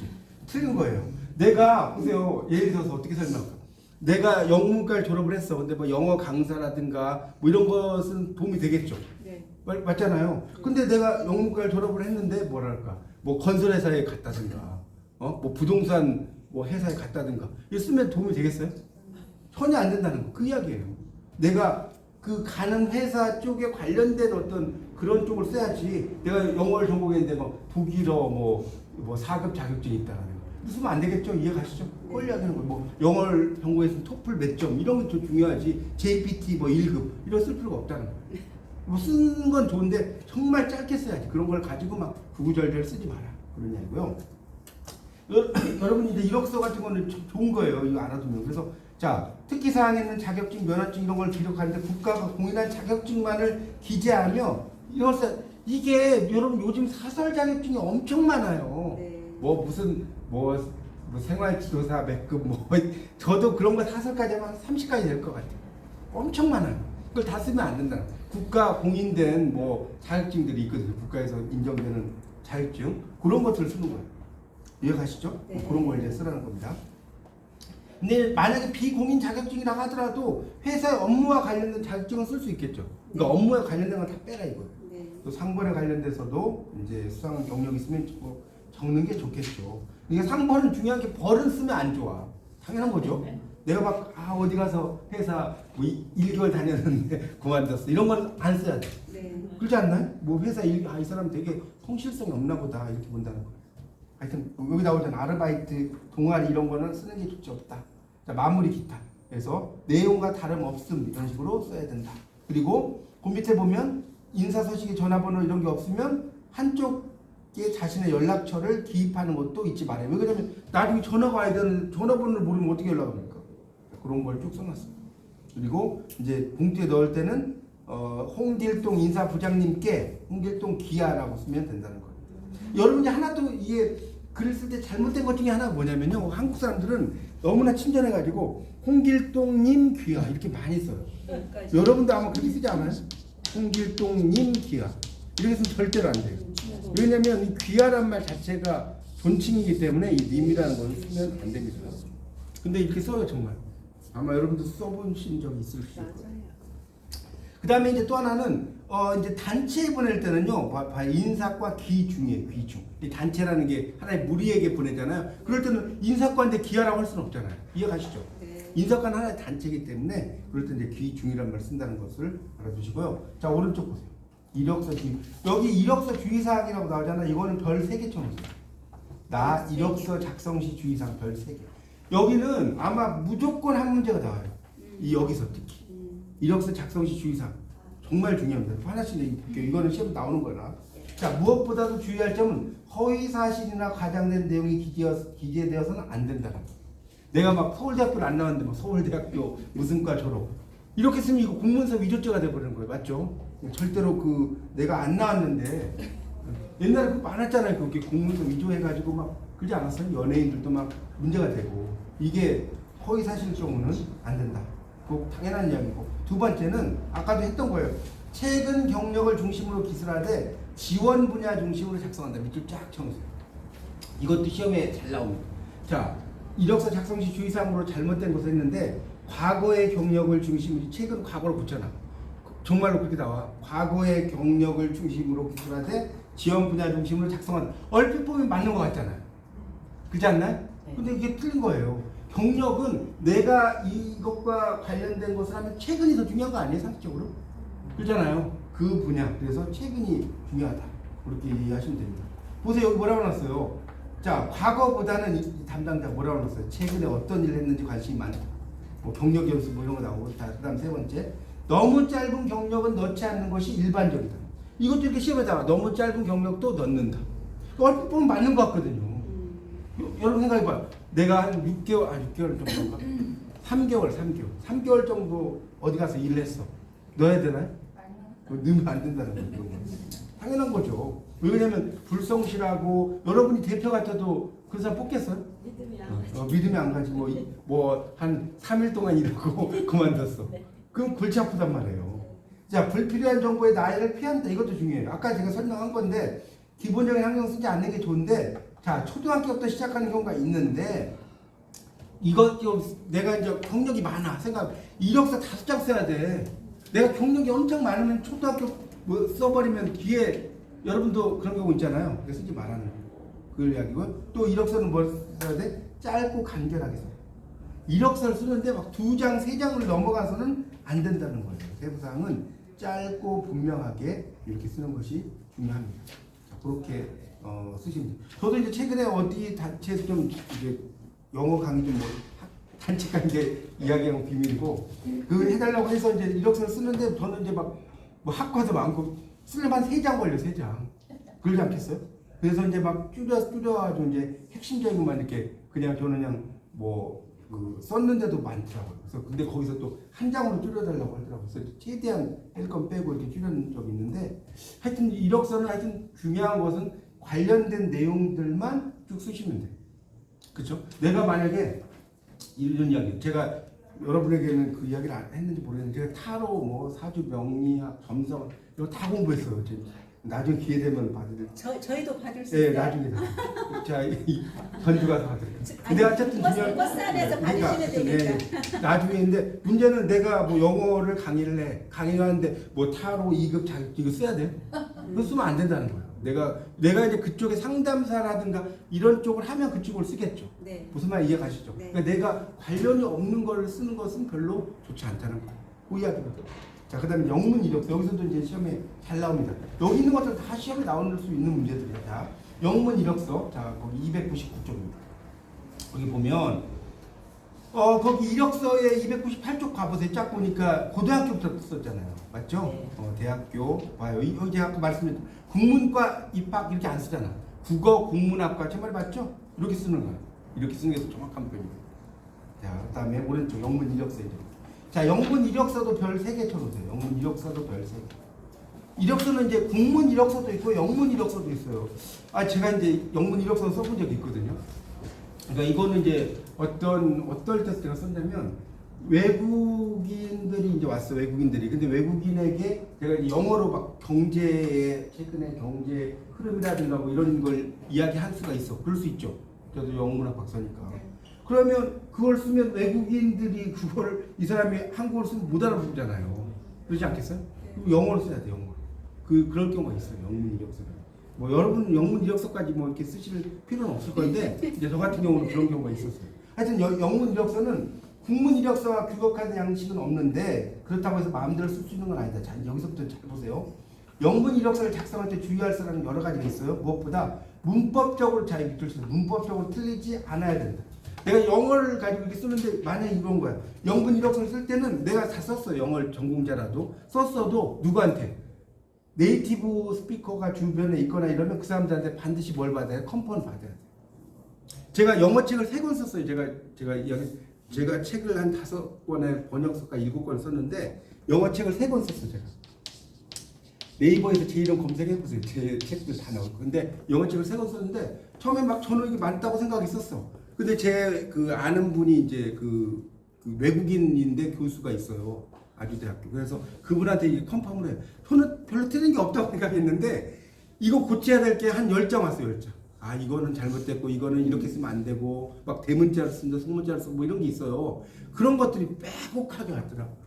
Speaker 1: 틀린 거예요. 내가 보세요. 예를 들어서 어떻게 설명할까? 내가 영문과를 졸업을 했어. 근데 뭐 영어 강사라든가 뭐 이런 것은 도움이 되겠죠.
Speaker 2: 네.
Speaker 1: 맞잖아요. 근데 내가 영문과를 졸업을 했는데 뭐랄까? 뭐 건설회사에 갔다든가, 뭐 부동산 뭐 회사에 갔다든가 이거 쓰면 도움이 되겠어요? 전혀 안 된다는 거. 그 이야기예요. 내가 그 가는 회사 쪽에 관련된 어떤 그런 쪽을 써야지. 내가 영어를 전공했는데 뭐 독일어 뭐 4급 자격증이 있다는 거. 쓰면 안 되겠죠? 이해 가시죠? 꼴려야 되는 거. 뭐 영어를 전공했으면 토플 몇 점 이런 게 더 중요하지. JPT 뭐 1급 이런 쓸 필요가 없다는 거. 뭐 쓰는 건 좋은데 정말 짧게 써야지. 그런 걸 가지고 막 구구절절 쓰지 마라. 그런 얘기고요. 여러분 이제 이력서 같은 거는 참 좋은 거예요. 이거 알아두면. 그래서 자, 특기사항에는 자격증, 면허증 이런 걸 기록하는데 국가가 공인한 자격증만을 기재하며 이력서 이게 여러분 요즘 사설 자격증이 엄청 많아요.
Speaker 2: 네.
Speaker 1: 뭐 무슨 뭐 생활지도사 몇 급 뭐 저도 그런 거 사설까지 하면 30까지 될 것 같아요. 엄청 많아요. 그걸 다 쓰면 안 된다. 국가 공인된 뭐 자격증들이 있거든요. 국가에서 인정되는 자격증 그런 것들을 쓰는 거예요. 이해가시죠?
Speaker 2: 네.
Speaker 1: 그런 걸 이제 쓰라는 겁니다. 근데 만약에 비공인 자격증이라고 하더라도 회사의 업무와 관련된 자격증은 쓸 수 있겠죠. 그러니까 업무에 관련된 건 다 빼라 이거예요.
Speaker 2: 네.
Speaker 1: 또 상번에 관련돼서도 이제 수상 경력 있으면 뭐 적는 게 좋겠죠. 이게 상번은 중요한 게 벌은 쓰면 안 좋아. 당연한 거죠. 내가 막 어디 가서 회사 뭐 1개월 다녔는데 그만뒀어. 이런 건 안 써야 돼.
Speaker 2: 네.
Speaker 1: 그렇지 않나요? 뭐 회사 이 사람 되게 성실성이 없나 보다 이렇게 본다는 거예요. 하여튼 여기 나오잖아. 아르바이트, 동아리 이런 거는 쓰는 게 좋지 없다. 자, 마무리 기타. 그래서 내용과 다름없음 이런 식으로 써야 된다. 그리고 그 밑에 보면 인사서식에 전화번호 이런 게 없으면 한쪽에 자신의 연락처를 기입하는 것도 잊지 말아요. 왜 그러냐면 나중에 전화가 와야 되는 전화번호를 모르면 어떻게 연락합니까? 그런 걸 쭉 써놨어요. 그리고 이제 봉투에 넣을 때는 홍길동 인사부장님께 홍길동 기아라고 쓰면 된다는 거예요. 여러분이 하나 또 이게 글을 쓸 때 잘못된 것 중에 하나가 뭐냐면요. 한국 사람들은 너무나 친절해가지고 홍길동님 귀하 이렇게 많이 써요.
Speaker 2: 여기까지.
Speaker 1: 여러분도 아마 그렇게 쓰지 않아요? 홍길동님 귀하 이렇게 쓰면 절대로 안 돼요. 왜냐면 이 귀하란 말 자체가 존칭이기 때문에 이 님이라는 걸 쓰면 안 됩니다. 근데 이렇게 써요 정말. 아마 여러분도 써보신 적이 있을 거예요.
Speaker 2: 맞아요.
Speaker 1: 그 다음에 이제 또 하나는 이제 단체에 보낼 때는요, 인사과 기중이에요, 기중. 이 단체라는 게 하나의 무리에게 보내잖아요. 그럴 때는 인사과인데 기하라고 할 수는 없잖아요. 이해가시죠?
Speaker 2: 네.
Speaker 1: 인사과는 하나의 단체이기 때문에 그럴 때 이제 기중이라는 걸 쓴다는 것을 알아두시고요. 자, 오른쪽 보세요. 이력서 주의. 여기 이력서 주의사항이라고 나오잖아요. 이거는 별 3개 쳐놓으세요. 나 이력서 작성 시 주의사항 별 3개. 여기는 아마 무조건 한 문제가 나와요. 이 여기서 특히. 이력서 작성 시 주의사항 정말 중요합니다. 하나씩 볼게요. 이거는 시험 나오는 거라. 자, 무엇보다도 주의할 점은 허위 사실이나 과장된 내용이 기재되어서는 안 된다는 거. 내가 막 서울대학교를 안 나왔는데 막 서울대학교 무슨 과 졸업 이렇게 쓰면 이거 공문서 위조죄가 돼버리는 거예요. 맞죠? 절대로 내가 안 나왔는데 옛날에 많았잖아요. 그렇게 공문서 위조해가지고 막 그러지 않았어요? 연예인들도 막 문제가 되고 이게 허위 사실 경우는 안 된다. 그 당연한 이야기고. 두 번째는 아까도 했던 거예요. 최근 경력을 중심으로 기술하되 지원 분야 중심으로 작성한다. 밑줄 쫙 쳐놓으세요. 이것도 시험에 잘 나옵니다. 자, 이력서 작성 시 주의사항으로 잘못된 것을 했는데 과거의 경력을 중심으로 최근 과거를 붙여놔. 정말로 그렇게 나와. 과거의 경력을 중심으로 기술하되 지원 분야 중심으로 작성한다. 얼핏 보면 맞는 것 같잖아요. 그렇지 않나요? 근데 이게 틀린 거예요. 경력은 내가 이것과 관련된 것을 하면 최근이 더 중요한 거 아니에요? 상식적으로? 그렇잖아요. 그 분야. 그래서 최근이 중요하다. 그렇게 이해하시면 됩니다. 보세요. 여기 뭐라고 놨어요? 자, 과거보다는 이 담당자 뭐라고 놨어요? 최근에 어떤 일을 했는지 관심이 많다. 뭐 경력 연수 뭐 이런 거 나오고. 자, 그 다음 세 번째. 너무 짧은 경력은 넣지 않는 것이 일반적이다. 이것도 이렇게 시험에 나와. 너무 짧은 경력도 넣는다. 얼핏 보면 맞는 것 같거든요. 여러분 생각해봐. 내가 한 6개월, 6개월 정도인가? 3개월 정도 어디 가서 일했어. 넣어야 되나요? 넣으면 안 된다는 거예요. 그런 거. 당연한 거죠. 왜냐면 불성실하고 여러분이 대표 같아도 그런 사람 뽑겠어요? 믿음이 안 가지. 뭐 한 3일 동안 일하고 그만뒀어. 그럼 골치 아프단 말이에요. 자, 불필요한 정보의 나이를 피한다. 이것도 중요해요. 아까 제가 설명한 건데 기본적인 환경 쓰지 않는 게 좋은데, 자, 초등학교부터 시작하는 경우가 있는데, 이것 좀 내가 이제 경력이 많아 생각, 이력서 5장 써야 돼. 내가 경력이 엄청 많으면 초등학교 뭐 써버리면 뒤에 여러분도 그런 경우 있잖아요. 그래서 쓰지 말라는 그 이야기고, 또 이력서는 뭘 써야 돼? 짧고 간결하게 써. 이력서를 쓰는데 막 2장, 3장을 넘어가서는 안 된다는 거예요. 세부사항은 짧고 분명하게 이렇게 쓰는 것이 중요합니다. 자, 그렇게 쓰시면 돼요. 저도 이제 최근에 어디 단체에서 좀 이제 영어 강의 좀 뭐 단체가 이제 이야기하고 비밀이고 그 해달라고 해서 이제 이력서를 쓰는데 저는 이제 막 뭐 학과도 많고 쓰려면 3장 걸려 3장. 그러지 않겠어요? 그래서 이제 막 줄여가지고 이제 핵심적인 것만 이렇게 그냥 저는 그냥 그 썼는데도 많더라고요. 그래서 근데 거기서 또 한 장으로 줄여달라고 하더라고요. 그래서 최대한 할 건 빼고 이렇게 줄여는 적이 있는데, 하여튼 이력서는 하여튼 중요한 것은 관련된 내용들만 쭉 쓰시면 돼요. 그렇죠? 내가 만약에 이런 이야기, 제가 여러분에게는 그 이야기를 안 했는지 모르겠는데, 제가 타로, 뭐 사주, 명리학, 점성 이거 다 공부했어요. 나중에 기회 되면 받을.
Speaker 2: 저희도 받을 수
Speaker 1: 네,
Speaker 2: 있어요.
Speaker 1: 나중에 자, 전주 가서 받을게요. 근데 어쨌든 중요한
Speaker 2: 버스 안에서 받으시면 되니까.
Speaker 1: 나중에인데 문제는 내가 뭐 영어를 강의를 해. 강의하는데 뭐 타로 2급 자격 이거 써야 돼? 그거 쓰면 안 된다는 거예요. 내가 이제 그쪽에 상담사라든가 이런 쪽을 하면 그쪽을 쓰겠죠.
Speaker 2: 네.
Speaker 1: 무슨 말 이해가시죠?
Speaker 2: 네.
Speaker 1: 그러니까 내가 관련이 없는 걸 쓰는 것은 별로 좋지 않다는 거예요. 그 이야기거든. 자, 그다음에 영문 이력서. 여기서도 이제 시험에 잘 나옵니다. 여기 있는 것들 다 시험에 나올 수 있는 문제들이에요. 자, 영문 이력서. 자, 거기 299쪽입니다. 거기 보면 거기 이력서에 298쪽 가보세요. 쫙 보니까 고등학교부터 썼잖아요. 맞죠?
Speaker 2: 네.
Speaker 1: 대학교 봐요. 여기 아까 말씀드린 국문과 입학 이렇게 안 쓰잖아. 국어, 국문학과 정말 맞죠? 이렇게 쓰는 거예요. 이렇게 쓰는 게 정확한 표현이에요. 자, 그다음에 오른쪽 영문 이력서. 자, 영문 이력서도 별 3개 쳐놓으세요. 영문 이력서도 별 3개. 이력서는 이제 국문 이력서도 있고 영문 이력서도 있어요. 제가 이제 영문 이력서 써본 적이 있거든요. 그러니까 이거는 이제 어떨 때 제가 썼냐면 외국인들이 이제 왔어. 외국인들이. 근데 외국인에게 제가 영어로 막 최근에 경제 흐름이라든가 뭐 이런 걸 이야기할 수가 있어. 그럴 수 있죠. 저도 영문학 박사니까. 그러면 그걸 쓰면 외국인들이 이 사람이 한국어를 쓰면 못 알아보잖아요. 그렇지 않겠어요? 영어로 써야 돼, 영어로. 그럴 경우가 있어요, 영문 이력서는. 뭐 여러분 영문 이력서까지 뭐 이렇게 쓰실 필요는 없을 건데, 이제 저 같은 경우는 그런 경우가 있었어요. 하여튼 영문 이력서는 국문 이력서와 규격화된 양식은 없는데, 그렇다고 해서 마음대로 쓸 수 있는 건 아니다. 자, 여기서부터 잘 보세요. 영문 이력서를 작성할 때 주의할 사항은 여러 가지가 있어요. 무엇보다 문법적으로 문법적으로 틀리지 않아야 된다. 내가 영어를 가지고 이렇게 쓰는데 만약에 이런 거야. 영문 이력서를 쓸 때는 내가 다 썼어. 영어 전공자라도 썼어도 누구한테? 네이티브 스피커가 주변에 있거나 이러면 그 사람들한테 반드시 뭘 받아야 돼? 컨펌을 받아야 돼. 제가 영어 책을 3권 썼어요. 제가 책을 한 5권에 번역서가 7권 썼는데 영어 책을 3권 썼어요. 제가. 네이버에서 제 이름 검색해보세요. 제 책들 다 나올 거예요. 근데 영어 책을 3권 썼는데 처음에 막 저는 이게 많다고 생각했었어. 근데 제 아는 분이 이제 그 외국인인데 교수가 있어요. 아주대학교. 그래서 그분한테 이게 컨펌을 해요. 저는 별로 틀린 게 없다고 생각했는데 이거 고쳐야 될 게 한 10장 왔어요. 10장. 이거는 잘못됐고 이거는 이렇게 쓰면 안 되고 막 대문자를 쓴다 소문자를 쓰고 뭐 이런 게 있어요. 그런 것들이 빼곡하게 왔더라고요.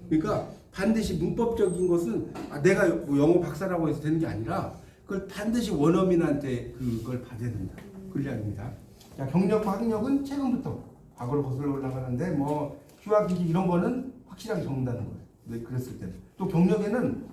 Speaker 1: 그러니까 반드시 문법적인 것은 내가 뭐 영어 박사라고 해서 되는 게 아니라 그걸 반드시 원어민한테 그걸 받아야 된다. 그 이야기입니다. 자, 경력과 학력은 최근부터 과거로 거슬러 올라가는데 뭐 휴학이지 이런 거는 확실하게 적는다는 거예요. 네, 그랬을 때는. 또 경력에는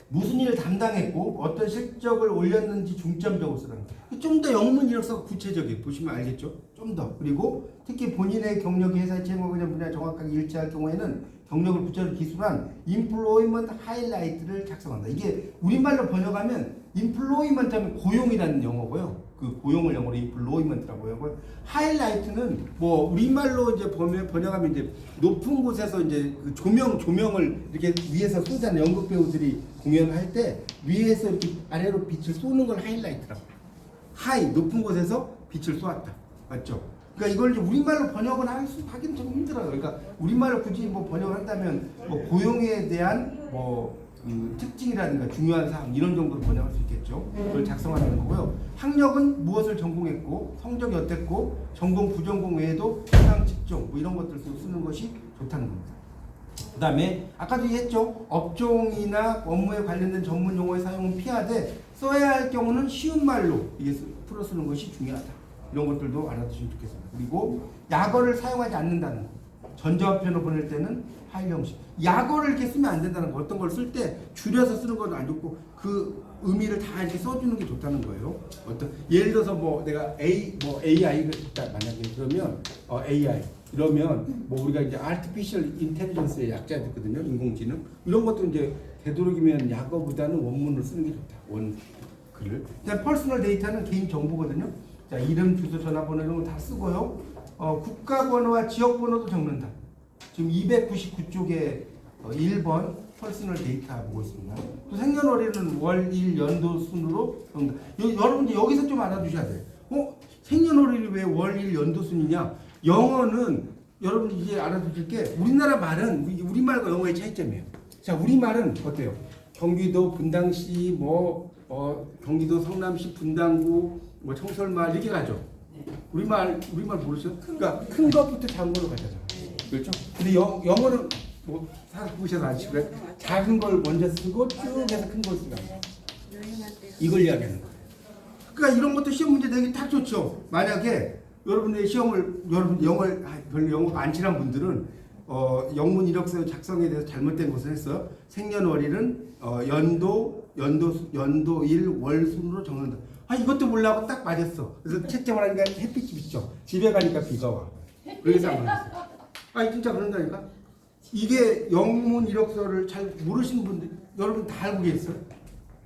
Speaker 1: 무슨 일을 담당했고 어떤 실적을 올렸는지 중점적으로 쓰라는 거예요. 좀 더 영문 이력서가 구체적이에요. 보시면 알겠죠? 좀 더. 그리고 특히 본인의 경력이 회사의 채용과 분야 정확하게 일치할 경우에는 경력을 구체적으로 기술한 employment highlight를 작성한다. 이게 우리말로 번역하면 employment 하면 고용이라는 영어고요. 그 고용을 영어로 employment라고 하고요. 하이라이트는 뭐 우리말로 이제 번역하면 이제 높은 곳에서 이제 그 조명을 이렇게 위에서 쏘잖아요. 연극 배우들이 공연할 때 위에서 이렇게 아래로 빛을 쏘는 걸 하이라이트라고. 하이 높은 곳에서 빛을 쏘았다. 맞죠? 그러니까 이걸 이제 우리말로 번역을 하기는 좀 힘들어요. 그러니까 우리말로 굳이 뭐 번역을 한다면 뭐 고용에 대한 뭐 특징이라든가 중요한 사항 이런 정도로 번역할 수 있겠죠. 그걸 작성하는 거고요. 학력은 무엇을 전공했고 성적이 어땠고 전공 부전공 외에도 희망 직종 뭐 이런 것들 쓰는 것이 좋다는 겁니다. 그 다음에 아까도 얘기했죠. 업종이나 업무에 관련된 전문 용어의 사용은 피하되 써야 할 경우는 쉬운 말로 이게 풀어 쓰는 것이 중요하다. 이런 것들도 알아두시면 좋겠습니다. 그리고 약어를 사용하지 않는다는 거. 전자우편을 보낼 때는 하일 형식. 약어를 이렇게 쓰면 안 된다는 거. 어떤 걸 쓸 때 줄여서 쓰는 건 안 좋고 그 의미를 다 이렇게 써주는 게 좋다는 거예요. 예를 들어서 뭐 내가 AI가 있다 만약에 그러면 AI 이러면 뭐 우리가 이제 Artificial Intelligence의 약자가 있거든요. 인공지능 이런 것도 이제 되도록이면 약어보다는 원문을 쓰는 게 좋다. 원글을. 그다음 퍼스널 데이터는 개인 정보거든요. 자, 이름, 주소, 전화번호 이런 거 다 쓰고요. 국가번호와 지역번호도 적는다. 지금 299쪽에 1번 퍼스널 데이터 보고 있습니다. 또 생년월일은 월, 일, 연도 순으로 적는다. 여러분 이제 여기서 좀 알아두셔야 돼요. 생년월일이 왜 월, 일, 연도 순이냐? 영어는 여러분 이제 알아두실 게 우리나라 말은 우리말과 영어의 차이점이에요. 자, 우리말은 어때요? 경기도 분당시 경기도 성남시 분당구 뭐 청설마을 이렇게 가죠. 우리말 모르죠? 그러니까 큰 것부터 작은 걸로 가잖아. 그렇죠? 근데 영어는 뭐 사보셔서 아시고요. 작은 걸 먼저 쓰고 쭉 해서 큰 걸 쓰라. 이걸 이야기하는 거예요. 그러니까 이런 것도 시험 문제 내기 딱 좋죠. 만약에 여러분의 여러분 별로 영어가 안 친한 분들은 영문 이력서 작성에 대해서 잘못된 것을 했어요. 생년월일은 연도일 월순으로 적는다. 이것도 몰라고 딱 맞았어. 그래서 채점을 하니까 햇빛이 비쳐. 집에 가니까 비가 와. 그래서 안 맞았어. 진짜 그런다니까. 이게 영문 이력서를 잘 모르시는 분들 여러분 다 알고 계세요.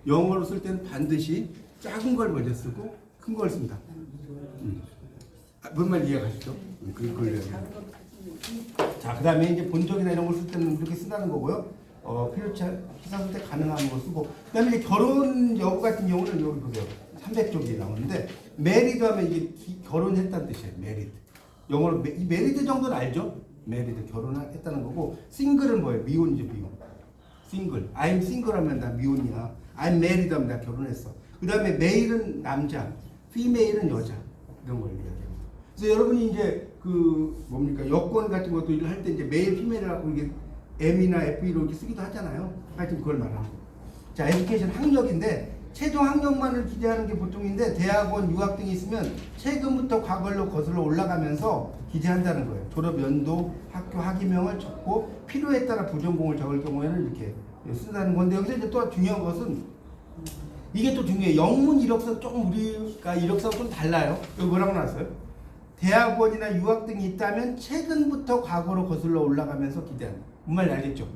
Speaker 1: 영어로 쓸 때는 반드시 작은 걸 먼저 쓰고 큰 걸 씁니다. 뭔 말 이해가시죠? 그걸 이야기해요. 자, 그 다음에 이제 본적이나 이런 걸 쓸 때는 이렇게 쓴다는 거고요. 필요치 기사 쓸 때 가능한 거 쓰고. 그 다음에 이제 결혼 여부 같은 경우는 여기 보세요. 300쪽이 나오는데 메리드 하면 이게 결혼했다는 뜻이에요. 메리드. 영어로 메리드 정도는 알죠? 메리드 결혼했다는 거고 싱글은 뭐예요? 미혼이죠. 미혼. 싱글. I'm single 하면 나 미혼이야. I'm married 하면 나 결혼했어. 그 다음에 메일은 남자, 피메일은 여자. 이런 걸 이야기합니다. 그래서 여러분이 이제 여권 같은 것도 일을 할 때 이제 메일, 피메일을 갖고 이게 M이나 F로 이렇게 쓰기도 하잖아요. 하여튼 그걸 말하는 거예요. 자, 에듀케이션 학력인데 최종 학력만을 기재하는 게 보통인데 대학원, 유학 등이 있으면 최근부터 과거로 거슬러 올라가면서 기재한다는 거예요. 졸업 연도, 학교 학위명을 적고 필요에 따라 부전공을 적을 경우에는 이렇게 쓴다는 건데 여기서 이제 또 중요한 것은 이게 또 중요해요. 영문 이력서 조금 우리가 이력서가 좀 달라요. 여기 뭐라고 나왔어요? 대학원이나 유학 등이 있다면 최근부터 과거로 거슬러 올라가면서 기대한다. 뭔 말인지 알겠죠?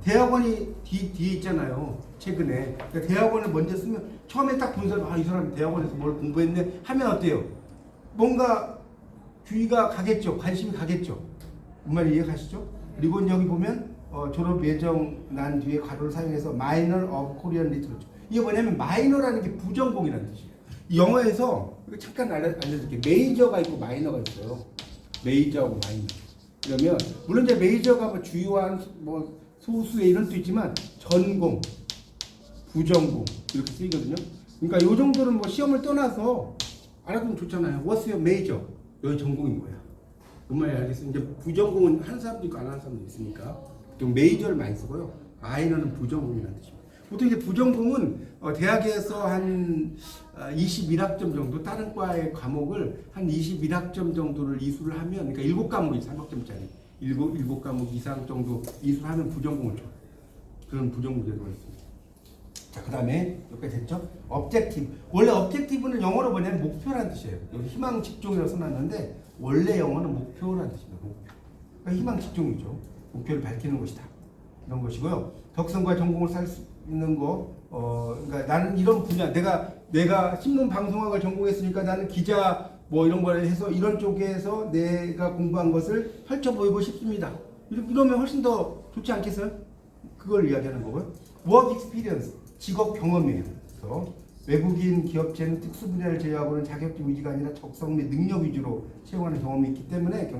Speaker 1: 대학원이 뒤에 있잖아요. 최근에. 그러니까 대학원을 먼저 쓰면 처음에 딱 본 사람 이 사람 대학원에서 뭘 공부했네 하면 어때요? 뭔가 주의가 가겠죠. 관심이 가겠죠. 뭔 말인지 이해가시죠? 그리고 여기 보면 졸업 예정 난 뒤에 괄호를 사용해서 Minor of Korean Literature. 이게 뭐냐면 마이너라는 게 부전공이라는 뜻이에요. 영어에서 잠깐 알려드릴게요. 메이저가 있고 마이너가 있어요. 메이저하고 마이너. 그러면 물론 이제 메이저가 뭐 주요한 뭐 소수의 이런 뜻도 있지만 전공, 부전공 이렇게 쓰이거든요. 그러니까 요 정도는 뭐 시험을 떠나서 알아두면 좋잖아요. What's your major? 여기 전공이 뭐야? 뭔 말인지 알겠어요? 이제 부전공은 하는 사람도 있고 안 하는 사람도 있으니까 보통 메이저를 많이 쓰고요. 마이너는 부전공이라는 뜻입니다. 보통 이제 부전공은 대학에서 한 21학점 정도, 다른 과의 과목을 한 21학점 정도를 이수를 하면, 그러니까 7과목이 3학점짜리 7과목 이상 정도 이수를 하면 부전공을 줘요. 그런 부전공 제도가 있습니다. 자, 그 다음에 여기까지 됐죠? objective. 원래 objective는 영어로 뭐냐면 목표라는 뜻이에요. 여기 희망 직종이라고 써놨는데 원래 영어는 목표라는 뜻입니다. 목표. 그러니까 희망 직종이죠. 목표를 밝히는 것이다. 이런 것이고요. 적성과 전공을 살 수 있는 거, 그러니까 나는 이런 분야, 내가 내가 신문 방송학을 전공했으니까 나는 기자 뭐 이런 걸 해서 이런 쪽에서 내가 공부한 것을 펼쳐 보이고 싶습니다. 이러면 훨씬 더 좋지 않겠어요? 그걸 이야기하는 거고요. Work experience, 직업 경험이에요. 그래서 외국인 기업체는 특수 분야를 제외하고는 자격증 위주가 아니라 적성 및 능력 위주로 채용하는 경험이 있기 때문에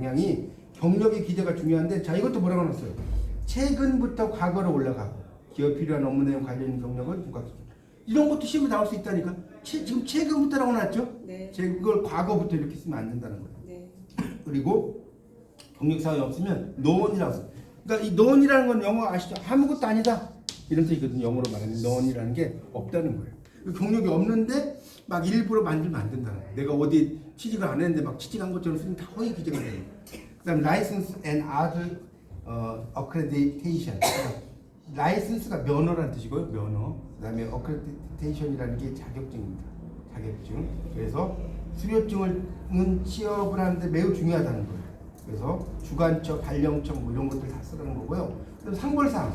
Speaker 1: 경력의 기재가 중요한데, 자 이것도 뭐라고 해놨어요? 최근부터 과거로 올라가고 기업 필요한 업무 내용 관련 있는 경력은 부가 기준. 이런 것도 시험에 나올 수 있다니까. 지금 최근부터라고 나왔죠?
Speaker 2: 네.
Speaker 1: 그걸 과거부터 이렇게 쓰면 안 된다는 거예요.
Speaker 2: 네.
Speaker 1: 그리고 경력 사항이 없으면 none이라고 써요. 그러니까 이 none이라는 건 영어 아시죠? 아무것도 아니다 이런 뜻이거든요. 영어로 말하면 none이라는 게 없다는 거예요. 경력이 없는데 막 일부러 만들면 안 된다는 거예요. 내가 어디 취직을 안 했는데 막 취직한 것처럼 쓰면 다 허위 기재가 되는 거예요. 그다음 license and other accreditation. 라이선스가 면허라는 뜻이고요. 면허. 그다음에 accreditation이라는 게 자격증입니다. 자격증. 그래서 수료증은 취업을 하는데 매우 중요하다는 거예요. 그래서 주관처, 발령처 뭐 이런 것들 다 쓰라는 거고요. 그다음 상벌상,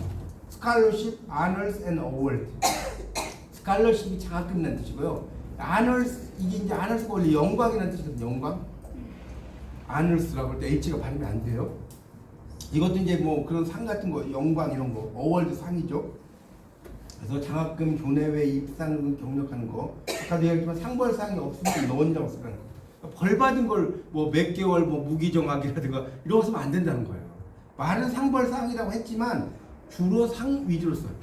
Speaker 1: scholarship, honors and award. scholarship이 장학금이라는 뜻이고요. honors 이게 이제 honors가 원래 영광이라는 뜻이거든요. 영광. honors라고 할 때 H가 발음이 안 돼요. 이것도 이제 뭐 그런 상 같은 거, 영광 이런 거, 어월드 상이죠. 그래서 장학금, 교내외 입상 경력하는 거. 아까도 얘기했지만 상벌상이 없으면 노원이라고 쓰라는 거. 벌 받은 걸 뭐 몇 개월 뭐 무기정학이라든가 이런 거 쓰면 안 된다는 거예요. 말은 상벌상이라고 했지만 주로 상 위주로 써요.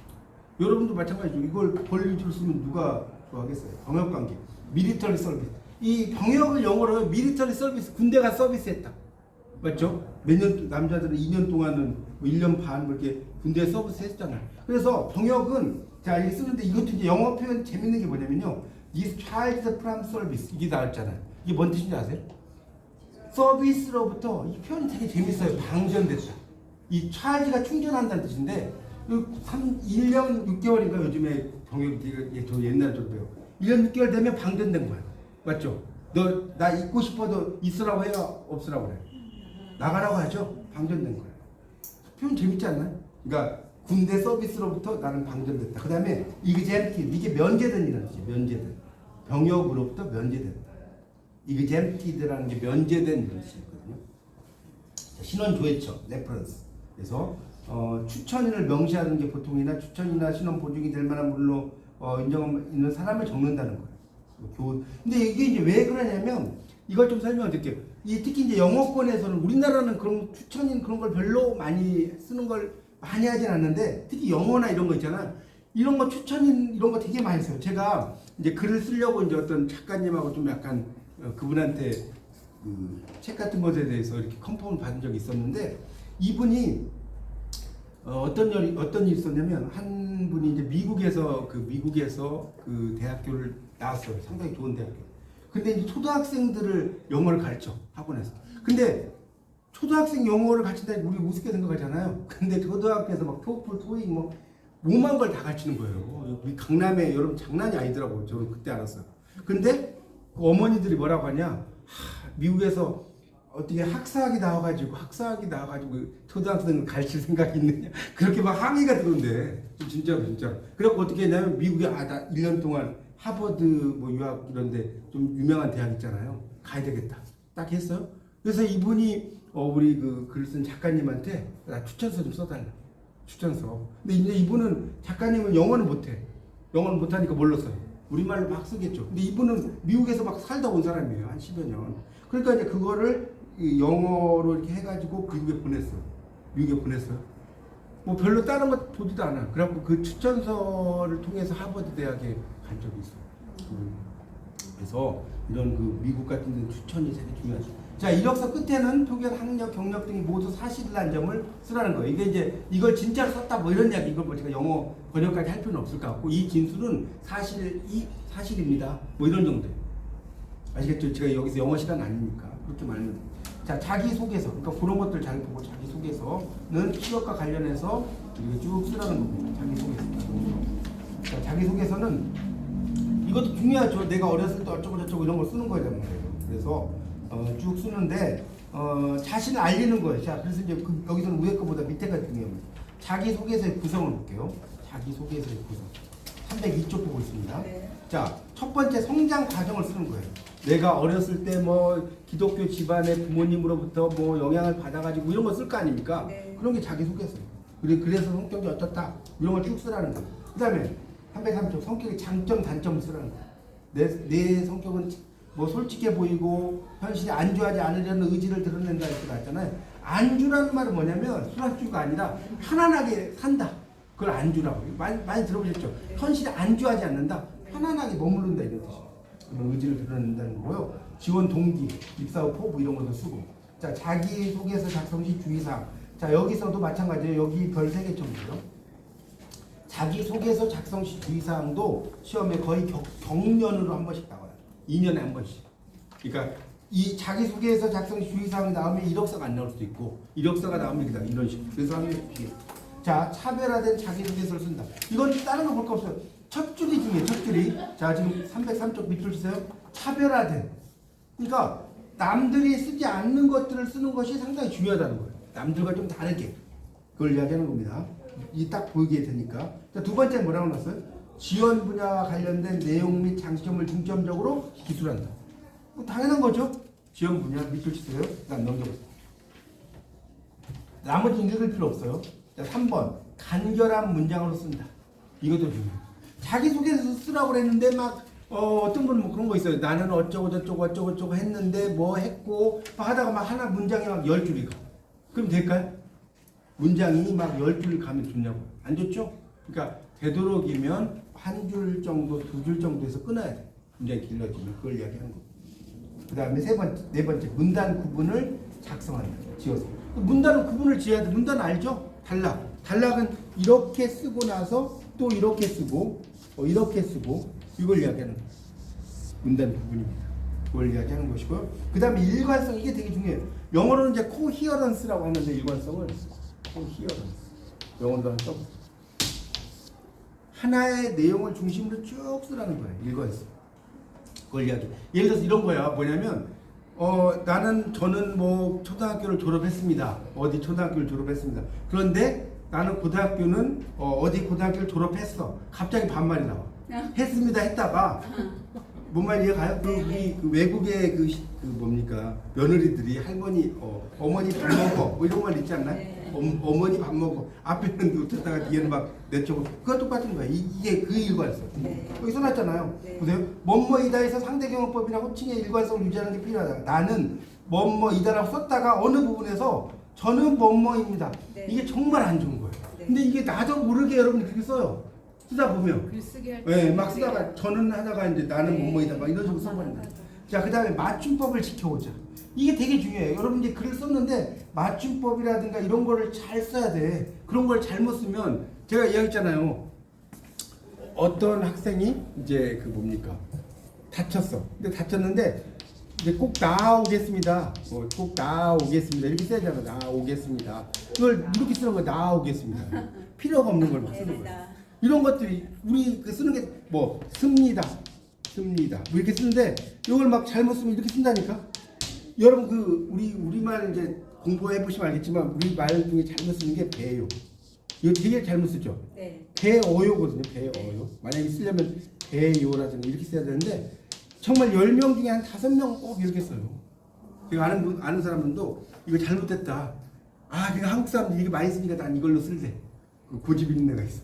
Speaker 1: 여러분도 마찬가지죠. 이걸 벌 위주로 쓰면 누가 좋아하겠어요? 병역관계, 미리터리 서비스. 이 병역을 영어로 미리터리 서비스, 군대가 서비스했다. 맞죠? 몇 년, 남자들은 2년 동안은 뭐 1년 반 이렇게 군대에 서비스 했잖아요. 그래서 병역은, 자, 이게 쓰는데 이것도 이제 영어 표현 재밌는 게 뭐냐면요. This child from service. 이게 나왔잖아요. 이게 뭔 뜻인지 아세요? 서비스로부터, 이 표현이 되게 재밌어요. 방전됐다. 이 child가 충전한다는 뜻인데, 1년 6개월인가 요즘에 병역이 저 옛날에 좀 배워. 1년 6개월 되면 방전된 거예요. 맞죠? 너 나 있고 싶어도 있으라고 해야 없으라고 그래. 나가라고 하죠. 방전된 거예요. 표현 재밌지 않나요? 그러니까 군대 서비스로부터 나는 방전됐다. 그 다음에 exempted, 이게 면제된이라는 뜻이에요. 면제된. 병역으로부터 면제된다. exempted라는 게 면제된 이런 뜻이거든요. 신원 조회처, reference. 그래서 추천인을 명시하는 게 보통이나 추천이나 신원 보증이 될 만한 분으로 인정 있는 사람을 적는다는 거예요. 근데 이게 이제 왜 그러냐면 이걸 좀 설명드릴게요. 특히 이제 영어권에서는 우리나라는 그런 추천인 그런 걸 별로 많이 쓰는 걸 많이 하진 않는데 특히 영어나 이런 거 있잖아. 이런 거 추천인 이런 거 되게 많이 써요. 제가 이제 글을 쓰려고 이제 어떤 작가님하고 좀 약간 그분한테 그 책 같은 것에 대해서 이렇게 컨펌을 받은 적이 있었는데 이분이 어떤 일이 있었냐면 한 분이 이제 미국에서 그 대학교를 나왔어요. 상당히 좋은 대학교. 근데 이제 초등학생들을 영어를 가르쳐 학원에서. 근데 초등학생 영어를 가르친다니 우리 우습게 생각하잖아요. 근데 초등학교에서 막 토플, 토익 뭐 오만 걸 다 가르치는 거예요. 우리 강남에 여러분 장난이 아니더라고요. 저는 그때 알았어요. 근데 그 어머니들이 뭐라고 하냐? 미국에서 어떻게 학사학이 나와가지고 초등학생을 가르칠 생각이 있느냐? 그렇게 막 항의가 들어온대. 진짜로. 그래갖고 어떻게 했냐면 미국에 나 1년 동안 하버드 뭐 유학 이런데 좀 유명한 대학 있잖아요. 가야 되겠다. 딱 했어요. 그래서 이분이 우리 그 글 쓴 작가님한테 나 추천서 좀 써달라. 추천서. 근데 이제 이분은 작가님은 영어는 못해. 영어는 못하니까 뭘로 써요? 우리말로 막 쓰겠죠. 근데 이분은 미국에서 막 살다 온 사람이에요. 한 10여 년. 그러니까 이제 그거를 영어로 이렇게 해가지고 미국에 보냈어요. 뭐 별로 다른 거 보지도 않아. 그래갖고 그 추천서를 통해서 하버드 대학에 간 적이 있어요. 그래서 이런 그 미국 같은 데는 추천이 되게 중요하죠. 자, 이력서 끝에는 표결, 학력, 경력 등이 모두 사실이라는 점을 쓰라는 거예요. 이게 이제 이걸 진짜로 썼다 뭐 이런 이야기, 이걸 뭐 제가 영어 번역까지 할 필요는 없을 것 같고 이 진술은 사실입니다. 뭐 이런 정도예요. 아시겠죠? 제가 여기서 영어 시간 아니니까 그렇게 말하면 돼요. 자, 자기소개서. 그러니까 그런 것들 잘 보고 자기소개서는 취업과 관련해서 이렇게 쭉 쓰라는 겁니다. 자기소개서. 자, 자기소개서는 이것도 중요하죠. 내가 어렸을 때 어쩌고 이런 걸 쓰는 거란 말이에요. 그래서 쭉 쓰는데 자신을 알리는 거예요. 자, 그래서 이제 여기서는 위에 거보다 밑에가 중요합니다. 자기소개서의 구성을 볼게요. 자기소개서의 구성. 302쪽 보고 있습니다.
Speaker 2: 네.
Speaker 1: 자, 첫 번째 성장 과정을 쓰는 거예요. 내가 어렸을 때 뭐 기독교 집안의 부모님으로부터 뭐 영향을 받아가지고 이런 거 쓸 거 아닙니까?
Speaker 2: 네.
Speaker 1: 그런 게 자기소개서예요. 그래서 성격이 어떻다 이런 걸 쭉 쓰라는 거예요. 그 다음에 303쪽 성격의 장점 단점을 쓰라는 거예요. 내 성격은 뭐 솔직해 보이고 현실에 안주하지 않으려는 의지를 드러낸다 이렇게 나왔잖아요. 안주라는 말은 뭐냐면 순환주가 아니라 편안하게 산다. 그걸 안주라고 많이 들어보셨죠? 현실에 안주하지 않는다. 편안하게 머무른다 이런 뜻이에요. 그런 의지를 드러낸다는 거고요. 지원 동기, 입사 후 포부 이런 것도 쓰고. 자, 자기소개서 작성 시 주의사항. 자, 여기서도 마찬가지예요. 여기 별 3개 쳐보세요. 자기소개서 작성 시 주의사항도 시험에 거의 경년으로 한 번씩 나와요. 2년에 한 번씩. 그러니까 이 자기소개서 작성 시 주의사항이 나오면 이력서가 안 나올 수도 있고 이력서가 나오면 이런 식으로. 그래서 하는 게 자, 차별화된 자기소개서를 쓴다. 이건 다른 거 볼 거 없어요. 첫 줄이 중요해요. 첫 줄이. 자, 지금 303쪽 밑줄 주세요. 차별화된. 그러니까 남들이 쓰지 않는 것들을 쓰는 것이 상당히 중요하다는 거예요. 남들과 좀 다르게. 그걸 이야기하는 겁니다. 이 딱 보이게 되니까. 자, 두 번째 뭐라고 나왔어요? 지원 분야와 관련된 내용 및 장점을 중점적으로 기술한다. 뭐 당연한 거죠. 지원 분야 밑줄 치세요. 그다음 넘겨보세요. 나머지 읽을 필요 없어요. 자, 3번 간결한 문장으로 쓴다. 이것도 중요해요. 자기소개서 쓰라고 그랬는데 막 어떤 분은 뭐 그런 거 있어요. 나는 어쩌고 저쩌고 했는데 뭐 했고 막 하다가 막 하나 문장이 막 10줄이 가. 그럼 될까요? 문장이 막 10줄 가면 좋냐고. 안 좋죠? 그러니까 되도록이면 한 줄 정도, 2줄 정도에서 끊어야 돼. 문장이 길러지면 그걸 이야기하는 거. 그 다음에 네 번째 문단 구분을 작성한다. 지어서. 문단은 구분을 지어야 돼. 문단 알죠? 단락은 이렇게 쓰고 나서 또 이렇게 쓰고 이렇게 쓰고 이걸 이야기하는 거예요. 문단 부분입니다. 그걸 이야기하는 것이고요. 그 다음에 일관성 이게 되게 중요해요. 영어로는 이제 코히어런스라고 하는데 일관성을 코히어런스 영어로 하는 써 하나의 내용을 중심으로 쭉 쓰라는 거예요. 일관성. 그걸 이야기. 예를 들어서 이런 거야. 뭐냐면 저는 뭐 초등학교를 졸업했습니다. 어디 초등학교를 졸업했습니다. 그런데 나는 고등학교는 어디 고등학교를 졸업했어. 갑자기 반말이 나와. 했습니다 했다가 뭔 말 이해가요? 우리 그 외국의 그 뭡니까 며느리들이 할머니 어머니 밥 먹어 뭐 이런 말 있지 않나요?
Speaker 2: 네.
Speaker 1: 어머니 밥 먹어 앞에는 웃었다가 뒤에는 막 내쪽으로 그건 똑같은 거야. 이게 그 일관성.
Speaker 2: 네.
Speaker 1: 여기 써놨잖아요.
Speaker 2: 네.
Speaker 1: 보세요. 뭐뭐이다에서 상대경어법이나 호칭의 일관성을 유지하는 게 필요하다. 나는 뭐뭐이다라고 썼다가 어느 부분에서 저는 뭐뭐입니다.
Speaker 2: 네.
Speaker 1: 이게 정말 안 좋은 거예요.
Speaker 2: 네.
Speaker 1: 근데 이게 나도 모르게 여러분이 그렇게 써요. 쓰다 보면.
Speaker 2: 글쓰기 할
Speaker 1: 네, 막 쓰다가 저는 하다가 이제 나는
Speaker 2: 네.
Speaker 1: 뭐뭐이다 막 이런 식으로 써버리는 거예요. 자, 그 다음에 맞춤법을 지켜보자. 이게 되게 중요해요. 여러분 이제 글을 썼는데 맞춤법이라든가 이런 거를 잘 써야 돼. 그런 걸 잘못 쓰면 제가 이야기했잖아요. 어떤 학생이 이제 그 뭡니까 다쳤어. 근데 다쳤는데 이제 꼭 나오겠습니다. 꼭 나오겠습니다. 이렇게 써야잖아. 나오겠습니다. 그걸 이렇게 쓰는 거야. 나오겠습니다. 필요가 없는 걸 막 쓰는 거야. 이런 것들이 우리 그 쓰는 게 뭐 씁니다. 뭐 이렇게 쓰는데 이걸 막 잘못 쓰면 이렇게 쓴다니까. 여러분 그 우리말 이제 공부해 보시면 알겠지만 우리 말 중에 잘못 쓰는 게 배요. 이거 되게 잘못 쓰죠.
Speaker 2: 네.
Speaker 1: 배어요거든요. 배어요. 만약에 쓰려면 배요라든가 이렇게 써야 되는데 정말 10명 중에 한 5명은 꼭 이렇게 써요. 제가 아는 사람들도 이거 잘못됐다. 그러니까 한국 사람들이 이게 많이 쓰니까 난 이걸로 쓸래. 고집 있는 애가 있어.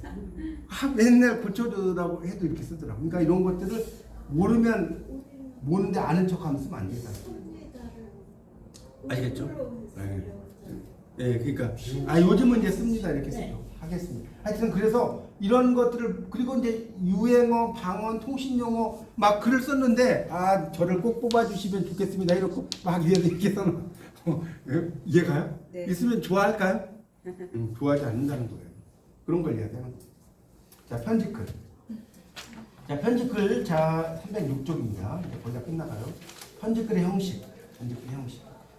Speaker 1: 맨날 고쳐주라고 해도 이렇게 쓰더라고. 그러니까 이런 것들을 모르는데 아는 척하면 쓰면 안 되다. 아시겠죠? 네, 그러니까 요즘은 이제 씁니다 이렇게 쓰죠. 하겠습니다. 하여튼 그래서 이런 것들을 그리고 이제 유행어, 방언, 통신용어 막 글을 썼는데 저를 꼭 뽑아주시면 좋겠습니다 이렇게 막 이렇게 써놓은 이해가요?
Speaker 2: 네.
Speaker 1: 있으면 좋아할까요? 좋아하지 않는다는 거예요. 그런 걸 이야기하는 거예요. 자, 편집글. 자, 편집글 306쪽입니다. 이제 거의 다 끝나가요. 편집글의 형식.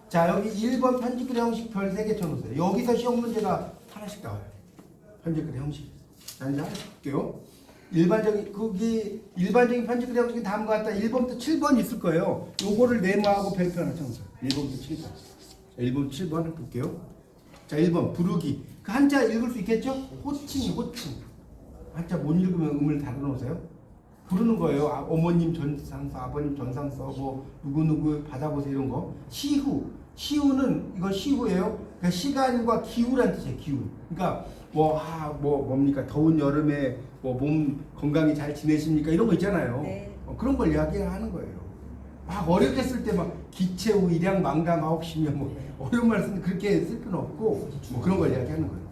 Speaker 1: 자, 여기 1번 편집글의 형식 별 3개 쳐놓으세요. 여기서 시험 문제가 하나씩 나와요. 편집글의 형식. 자, 이제 하나씩 볼게요. 일반적인 편집글의 형식이 다음과 같다. 1번부터 7번 있을 거예요. 요거를 네모하고 별표 하나 쳐놓으세요. 1번부터 7번. 자, 1번, 7번 볼게요. 자, 1번 부르기. 그 한자 읽을 수 있겠죠? 호칭. 한자 못 읽으면 음을 달아놓으세요. 부르는 거예요. 어머님 전상서, 아버님 전상서, 뭐 누구 받아보세요 이런 거. 시후는 이건 시후예요. 그러니까 시간과 기후란 뜻이에요. 기후. 그러니까 뭡니까 더운 여름에 뭐 몸 건강히 잘 지내십니까 이런 거 있잖아요.
Speaker 2: 네.
Speaker 1: 그런 걸 이야기하는 거예요. 막 어렵게 쓸 때 막 기체후 일양 망당 아홉시며 뭐 어려운 말 쓰는 그렇게 쓸 필요는 없고 뭐 그런 걸 이야기하는 거예요.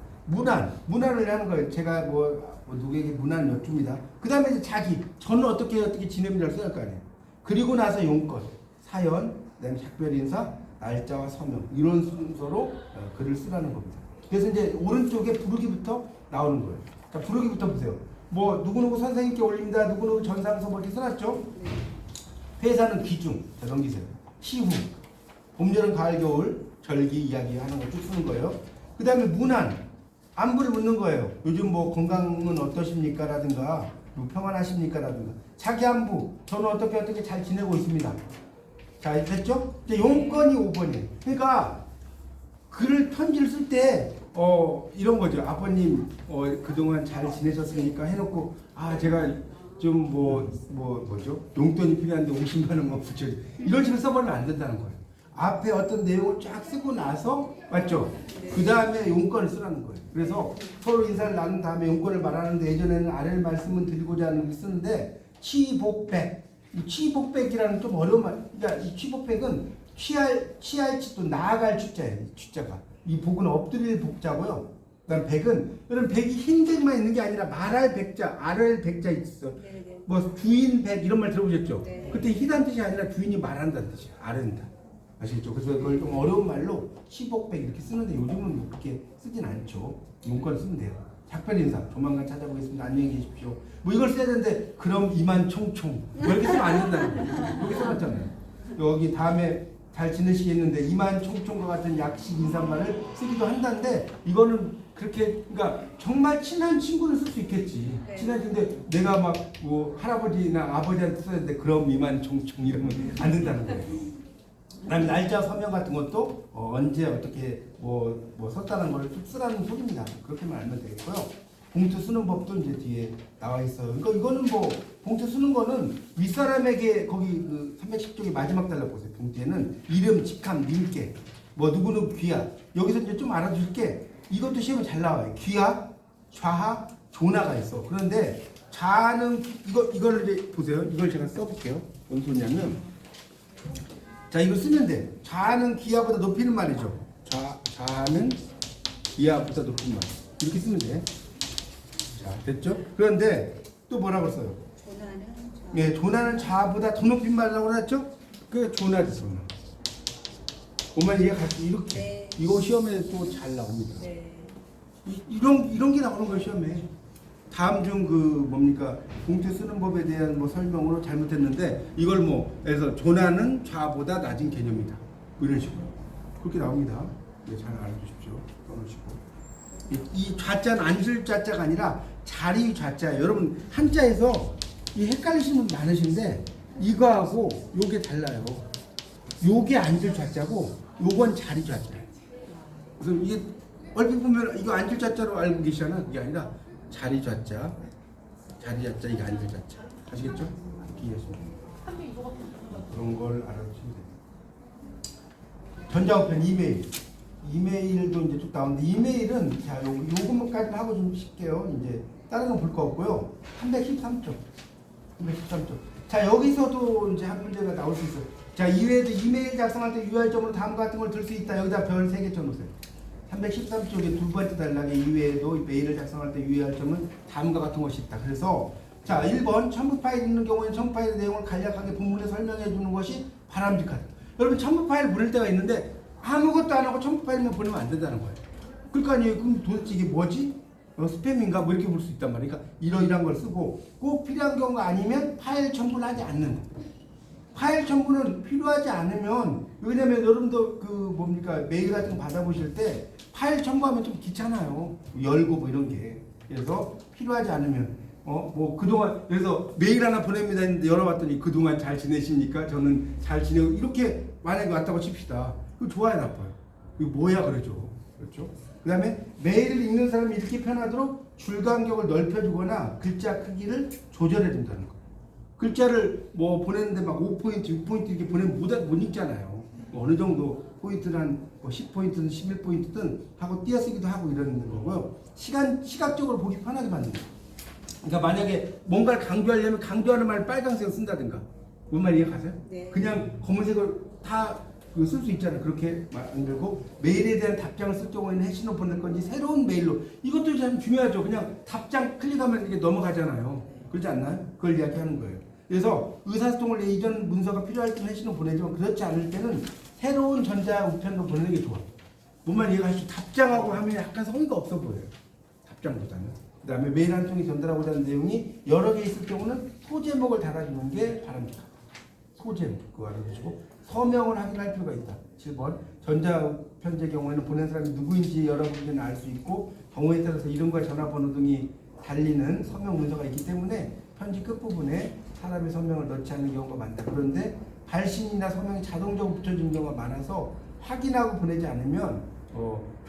Speaker 1: 문안을 하는 거예요. 제가 뭐 누구에게 문안을 여쭙니다. 그 다음에 이제 저는 어떻게 지냅니다를 써야 할 거 아니에요. 그리고 나서 용건, 사연, 그다음에 작별 인사, 날짜와 서명 이런 순서로 글을 쓰라는 겁니다. 그래서 이제 오른쪽에 부르기부터 나오는 거예요. 자, 부르기부터 보세요. 뭐 누구누구 선생님께 올립니다. 누구누구 전상서 뭐 이렇게 써놨죠? 회사는 기중. 자, 넘기세요. 시후. 봄, 여름, 가을, 겨울 절기 이야기하는 거 쭉 쓰는 거예요. 그 다음에 문안. 안부를 묻는 거예요. 요즘 뭐 건강은 어떠십니까? 라든가 뭐 평안하십니까? 라든가 자기 안부. 저는 어떻게 잘 지내고 있습니다. 자, 됐죠? 이제 용건이 5번이에요. 그러니까 편지를 쓸 때 이런 거죠. 아버님 그동안 잘 지내셨습니까? 해놓고 제가 좀 뭐죠? 용돈이 필요한데 50만 원만 붙여 이런 식으로 써버리면 안 된다는 거예요. 앞에 어떤 내용을 쫙 쓰고 나서 맞죠? 그 다음에 용건을 쓰라는 거예요. 그래서 서로 인사를 나눈 다음에 용건을 말하는데 예전에는 아래를 말씀을 드리고자 하는 걸 쓰는데 취복백. 이 취복백이라는 좀 어려운 말. 그러니까 이 취복백은 취할 또 나아갈 취자예요. 취자가. 이 복은 엎드릴 복자고요. 그다음 백은 여러분 백이 흰 백만 있는 게 아니라 말할 백자, 아를 백자 있어.
Speaker 2: 네네.
Speaker 1: 뭐 주인 백 이런 말 들어보셨죠?
Speaker 2: 네.
Speaker 1: 그때 희단 뜻이 아니라 주인이 말한다는 뜻이에요. 아른다. 아시겠죠? 그래서 그걸 좀 어려운 말로 취복백 이렇게 쓰는데 요즘은 뭐 그렇게 쓰진 않죠. 용건 쓰면 돼요. 작별 인사 조만간 찾아보겠습니다. 안녕히 계십시오. 뭐 이걸 써야 되는데 그럼 이만 총총 이렇게 쓰면 안 된다는 거예요. 여기 써놨잖아요. 여기 다음에 잘 지내시겠는데 이만 총총과 같은 약식 인사말을 쓰기도 한다는데 이거는 그렇게 그러니까 정말 친한 친구는 쓸 수 있겠지.
Speaker 2: 네.
Speaker 1: 친한 친구인데 내가 막 뭐 할아버지나 아버지한테 써야 되는데 그럼 이만 총총 이러면 안 된다는 거예요. 그다음에 날짜 서명 같은 것도 언제 어떻게 뭐 썼다는 걸 쭉 쓰라는 소리입니다. 그렇게만 알면 되겠고요. 봉투 쓰는 법도 이제 뒤에 나와 있어요. 그러니까 이거는 뭐 봉투 쓰는 거는 윗사람에게 거기 그 310쪽의 마지막 달라 보세요. 봉투에는 이름, 직함, 님께 뭐 누구는 귀하. 여기서 이제 좀 알아두실 게 이것도 시험에 잘 나와요. 귀하, 좌하, 조나가 있어. 그런데 좌는 이걸 이제 보세요. 이걸 제가 써볼게요. 뭔 소리냐면 자 이거 쓰면 돼. 좌는 귀하보다 높이는 말이죠. 좌는 귀하보다 높이는 말. 이렇게 쓰면 돼. 자 됐죠? 그런데 또 뭐라고 써요?
Speaker 2: 조나는
Speaker 1: 예, 조나는 좌보다 더 높인 말이라고 했죠? 그 조나지 조나. 엄마 얘가 같이 이렇게
Speaker 2: 네.
Speaker 1: 이거 시험에 또 잘 나옵니다.
Speaker 2: 네.
Speaker 1: 이런 게 나오는 거예요 시험에. 다음 중 그 뭡니까 봉투 쓰는 법에 대한 뭐 설명으로 잘못했는데 이걸 그래서 조나는 좌보다 낮은 개념이다. 뭐 이런 식으로 그렇게 나옵니다. 네, 잘 알아두십시오. 써놓으시고 이 좌자는 앉을 좌자가 아니라 자리 좌자예요. 여러분 한자에서 이 헷갈리시는 분 많으신데 이거하고 요게 달라요. 요게 앉을 좌자고 요건 자리 좌자예요. 그래서 이게 얼핏 보면 이거 앉을 좌자로 알고 계시잖아요. 그게 아니라 자리 좌자 이게 앉을 좌자. 아시겠죠? 이렇게 이해하시면 돼요. 그런 걸 알아두시면 돼요. 전자우편 이메일도 이제 쭉 나오는데 이메일은 자 요것만까지 하고 좀 쉴게요. 이제 다른 건 볼 거 없고요. 313쪽. 자 여기서도 이제 한 문제가 나올 수 있어요. 자 이외에도 이메일 작성할 때 유의할 점으로 다음 같은 걸 들 수 있다. 여기다 별 3개 쳐놓으세요. 313쪽에 두 번째 단락에 이외에도 메일을 작성할 때 유의할 점은 다음과 같은 것이 있다. 그래서 자 1번 첨부 파일 있는 경우에는 첨부 파일의 내용을 간략하게 본문에 설명해 주는 것이 바람직하다. 여러분 첨부 파일 보낼 때가 있는데 아무것도 안 하고 첨부 파일만 보내면 안 된다는 거예요. 그러니까 아니 그럼 도대체 이게 뭐지? 스팸인가? 뭐 이렇게 볼 수 있단 말이니까 이러이러한 걸 쓰고 꼭 필요한 경우가 아니면 파일 첨부를 하지 않는다. 파일 첨부는 필요하지 않으면 왜냐면 여러분도 그 뭡니까 메일 같은 거 받아보실 때 파일 첨부하면 좀 귀찮아요. 열고 뭐 이런 게. 그래서 필요하지 않으면 뭐 그동안 그래서 메일 하나 보냅니다 했는데 열어봤더니 그동안 잘 지내십니까? 저는 잘 지내고 이렇게 만약에 왔다고 칩시다. 그거 좋아요 나빠요? 이거 뭐야 그러죠. 그렇죠? 그 다음에 메일을 읽는 사람이 읽기 편하도록 줄 간격을 넓혀주거나 글자 크기를 조절해 준다는 거. 글자를 뭐 보냈는데 막 5포인트, 6포인트 이렇게 보내면 못 읽잖아요. 뭐 어느 정도 포인트는 뭐 10포인트든 11포인트든 하고 띄어쓰기도 하고 이러는 거고요. 시각적으로 보기 편하게 만드는 거예요. 그러니까 만약에 뭔가를 강조하려면 강조하는 말 빨간색을 쓴다든가. 뭔 말 이해가세요?
Speaker 2: 네.
Speaker 1: 그냥 검은색을 다 쓸 수 있잖아요. 그렇게 만들고 메일에 대한 답장을 쓸 경우에는 해시로 보낼 건지 새로운 메일로 이것도 참 중요하죠. 그냥 답장 클릭하면 이게 넘어가잖아요. 그렇지 않나요? 그걸 이야기하는 거예요. 그래서 의사소통을 위해 이전 문서가 필요할 때는 해시로 보내지만 그렇지 않을 때는 새로운 전자 우편으로 보내는 게 좋아. 뭔 말 이해가시죠? 답장하고 하면 약간 성의가 없어 보여요. 답장보다는. 그 다음에 메일 한 통이 전달하고자 하는 내용이 여러 개 있을 경우는 소제목을 달아주는 게 바람직하다. 소제목 그거 알아두시고 서명을 확인할 필요가 있다. 7번 전자편지의 경우에는 보낸 사람이 누구인지 여러분들은 알 수 있고 경우에 따라서 이름과 전화번호 등이 달리는 서명 문서가 있기 때문에 편지 끝부분에 사람의 서명을 넣지 않는 경우가 많다. 그런데 발신이나 서명이 자동적으로 붙여지는 경우가 많아서 확인하고 보내지 않으면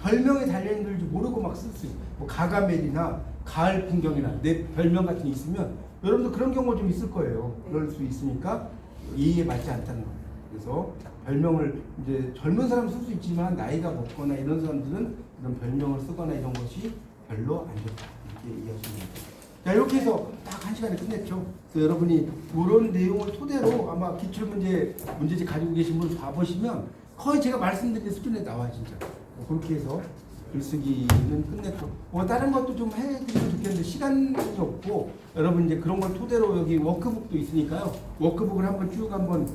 Speaker 1: 별명이 달려있는 글인지 모르고 막 쓸 수 있어요. 뭐 가가멜이나 가을 풍경이나 내 별명 같은 게 있으면 여러분도 그런 경우가 좀 있을 거예요. 그럴 수 있으니까 이해에 맞지 않다는 거예요. 그래서 별명을 이제 젊은 사람 쓸 수 있지만 나이가 먹거나 이런 사람들은 이런 별명을 쓰거나 이런 것이 별로 안 좋다. 이렇게 이해하시면 됩니다. 자, 이렇게 해서 딱 1시간에 끝냈죠. 그래서 여러분이 이런 내용을 토대로 아마 문제집 가지고 계신 분 봐보시면 거의 제가 말씀드린 수준에 나와요, 진짜. 그렇게 해서 글쓰기는 끝냈고, 다른 것도 좀 해드리면 좋겠는데 시간이 없고, 여러분 이제 그런 걸 토대로 여기 워크북도 있으니까요. 워크북을 한번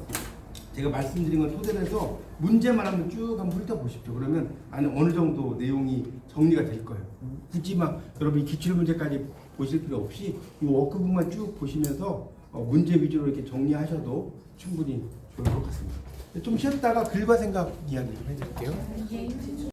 Speaker 1: 제가 말씀드린 걸 토대로 해서 문제만 한번 쭉 한번 훑어보십시오. 그러면 어느 정도 내용이 정리가 될 거예요. 굳이 막 여러분이 기출문제까지 보실 필요 없이 이 워크북만 쭉 보시면서 문제 위주로 이렇게 정리하셔도 충분히 좋을 것 같습니다. 좀 쉬었다가 글과 생각 이야기 좀 해드릴게요.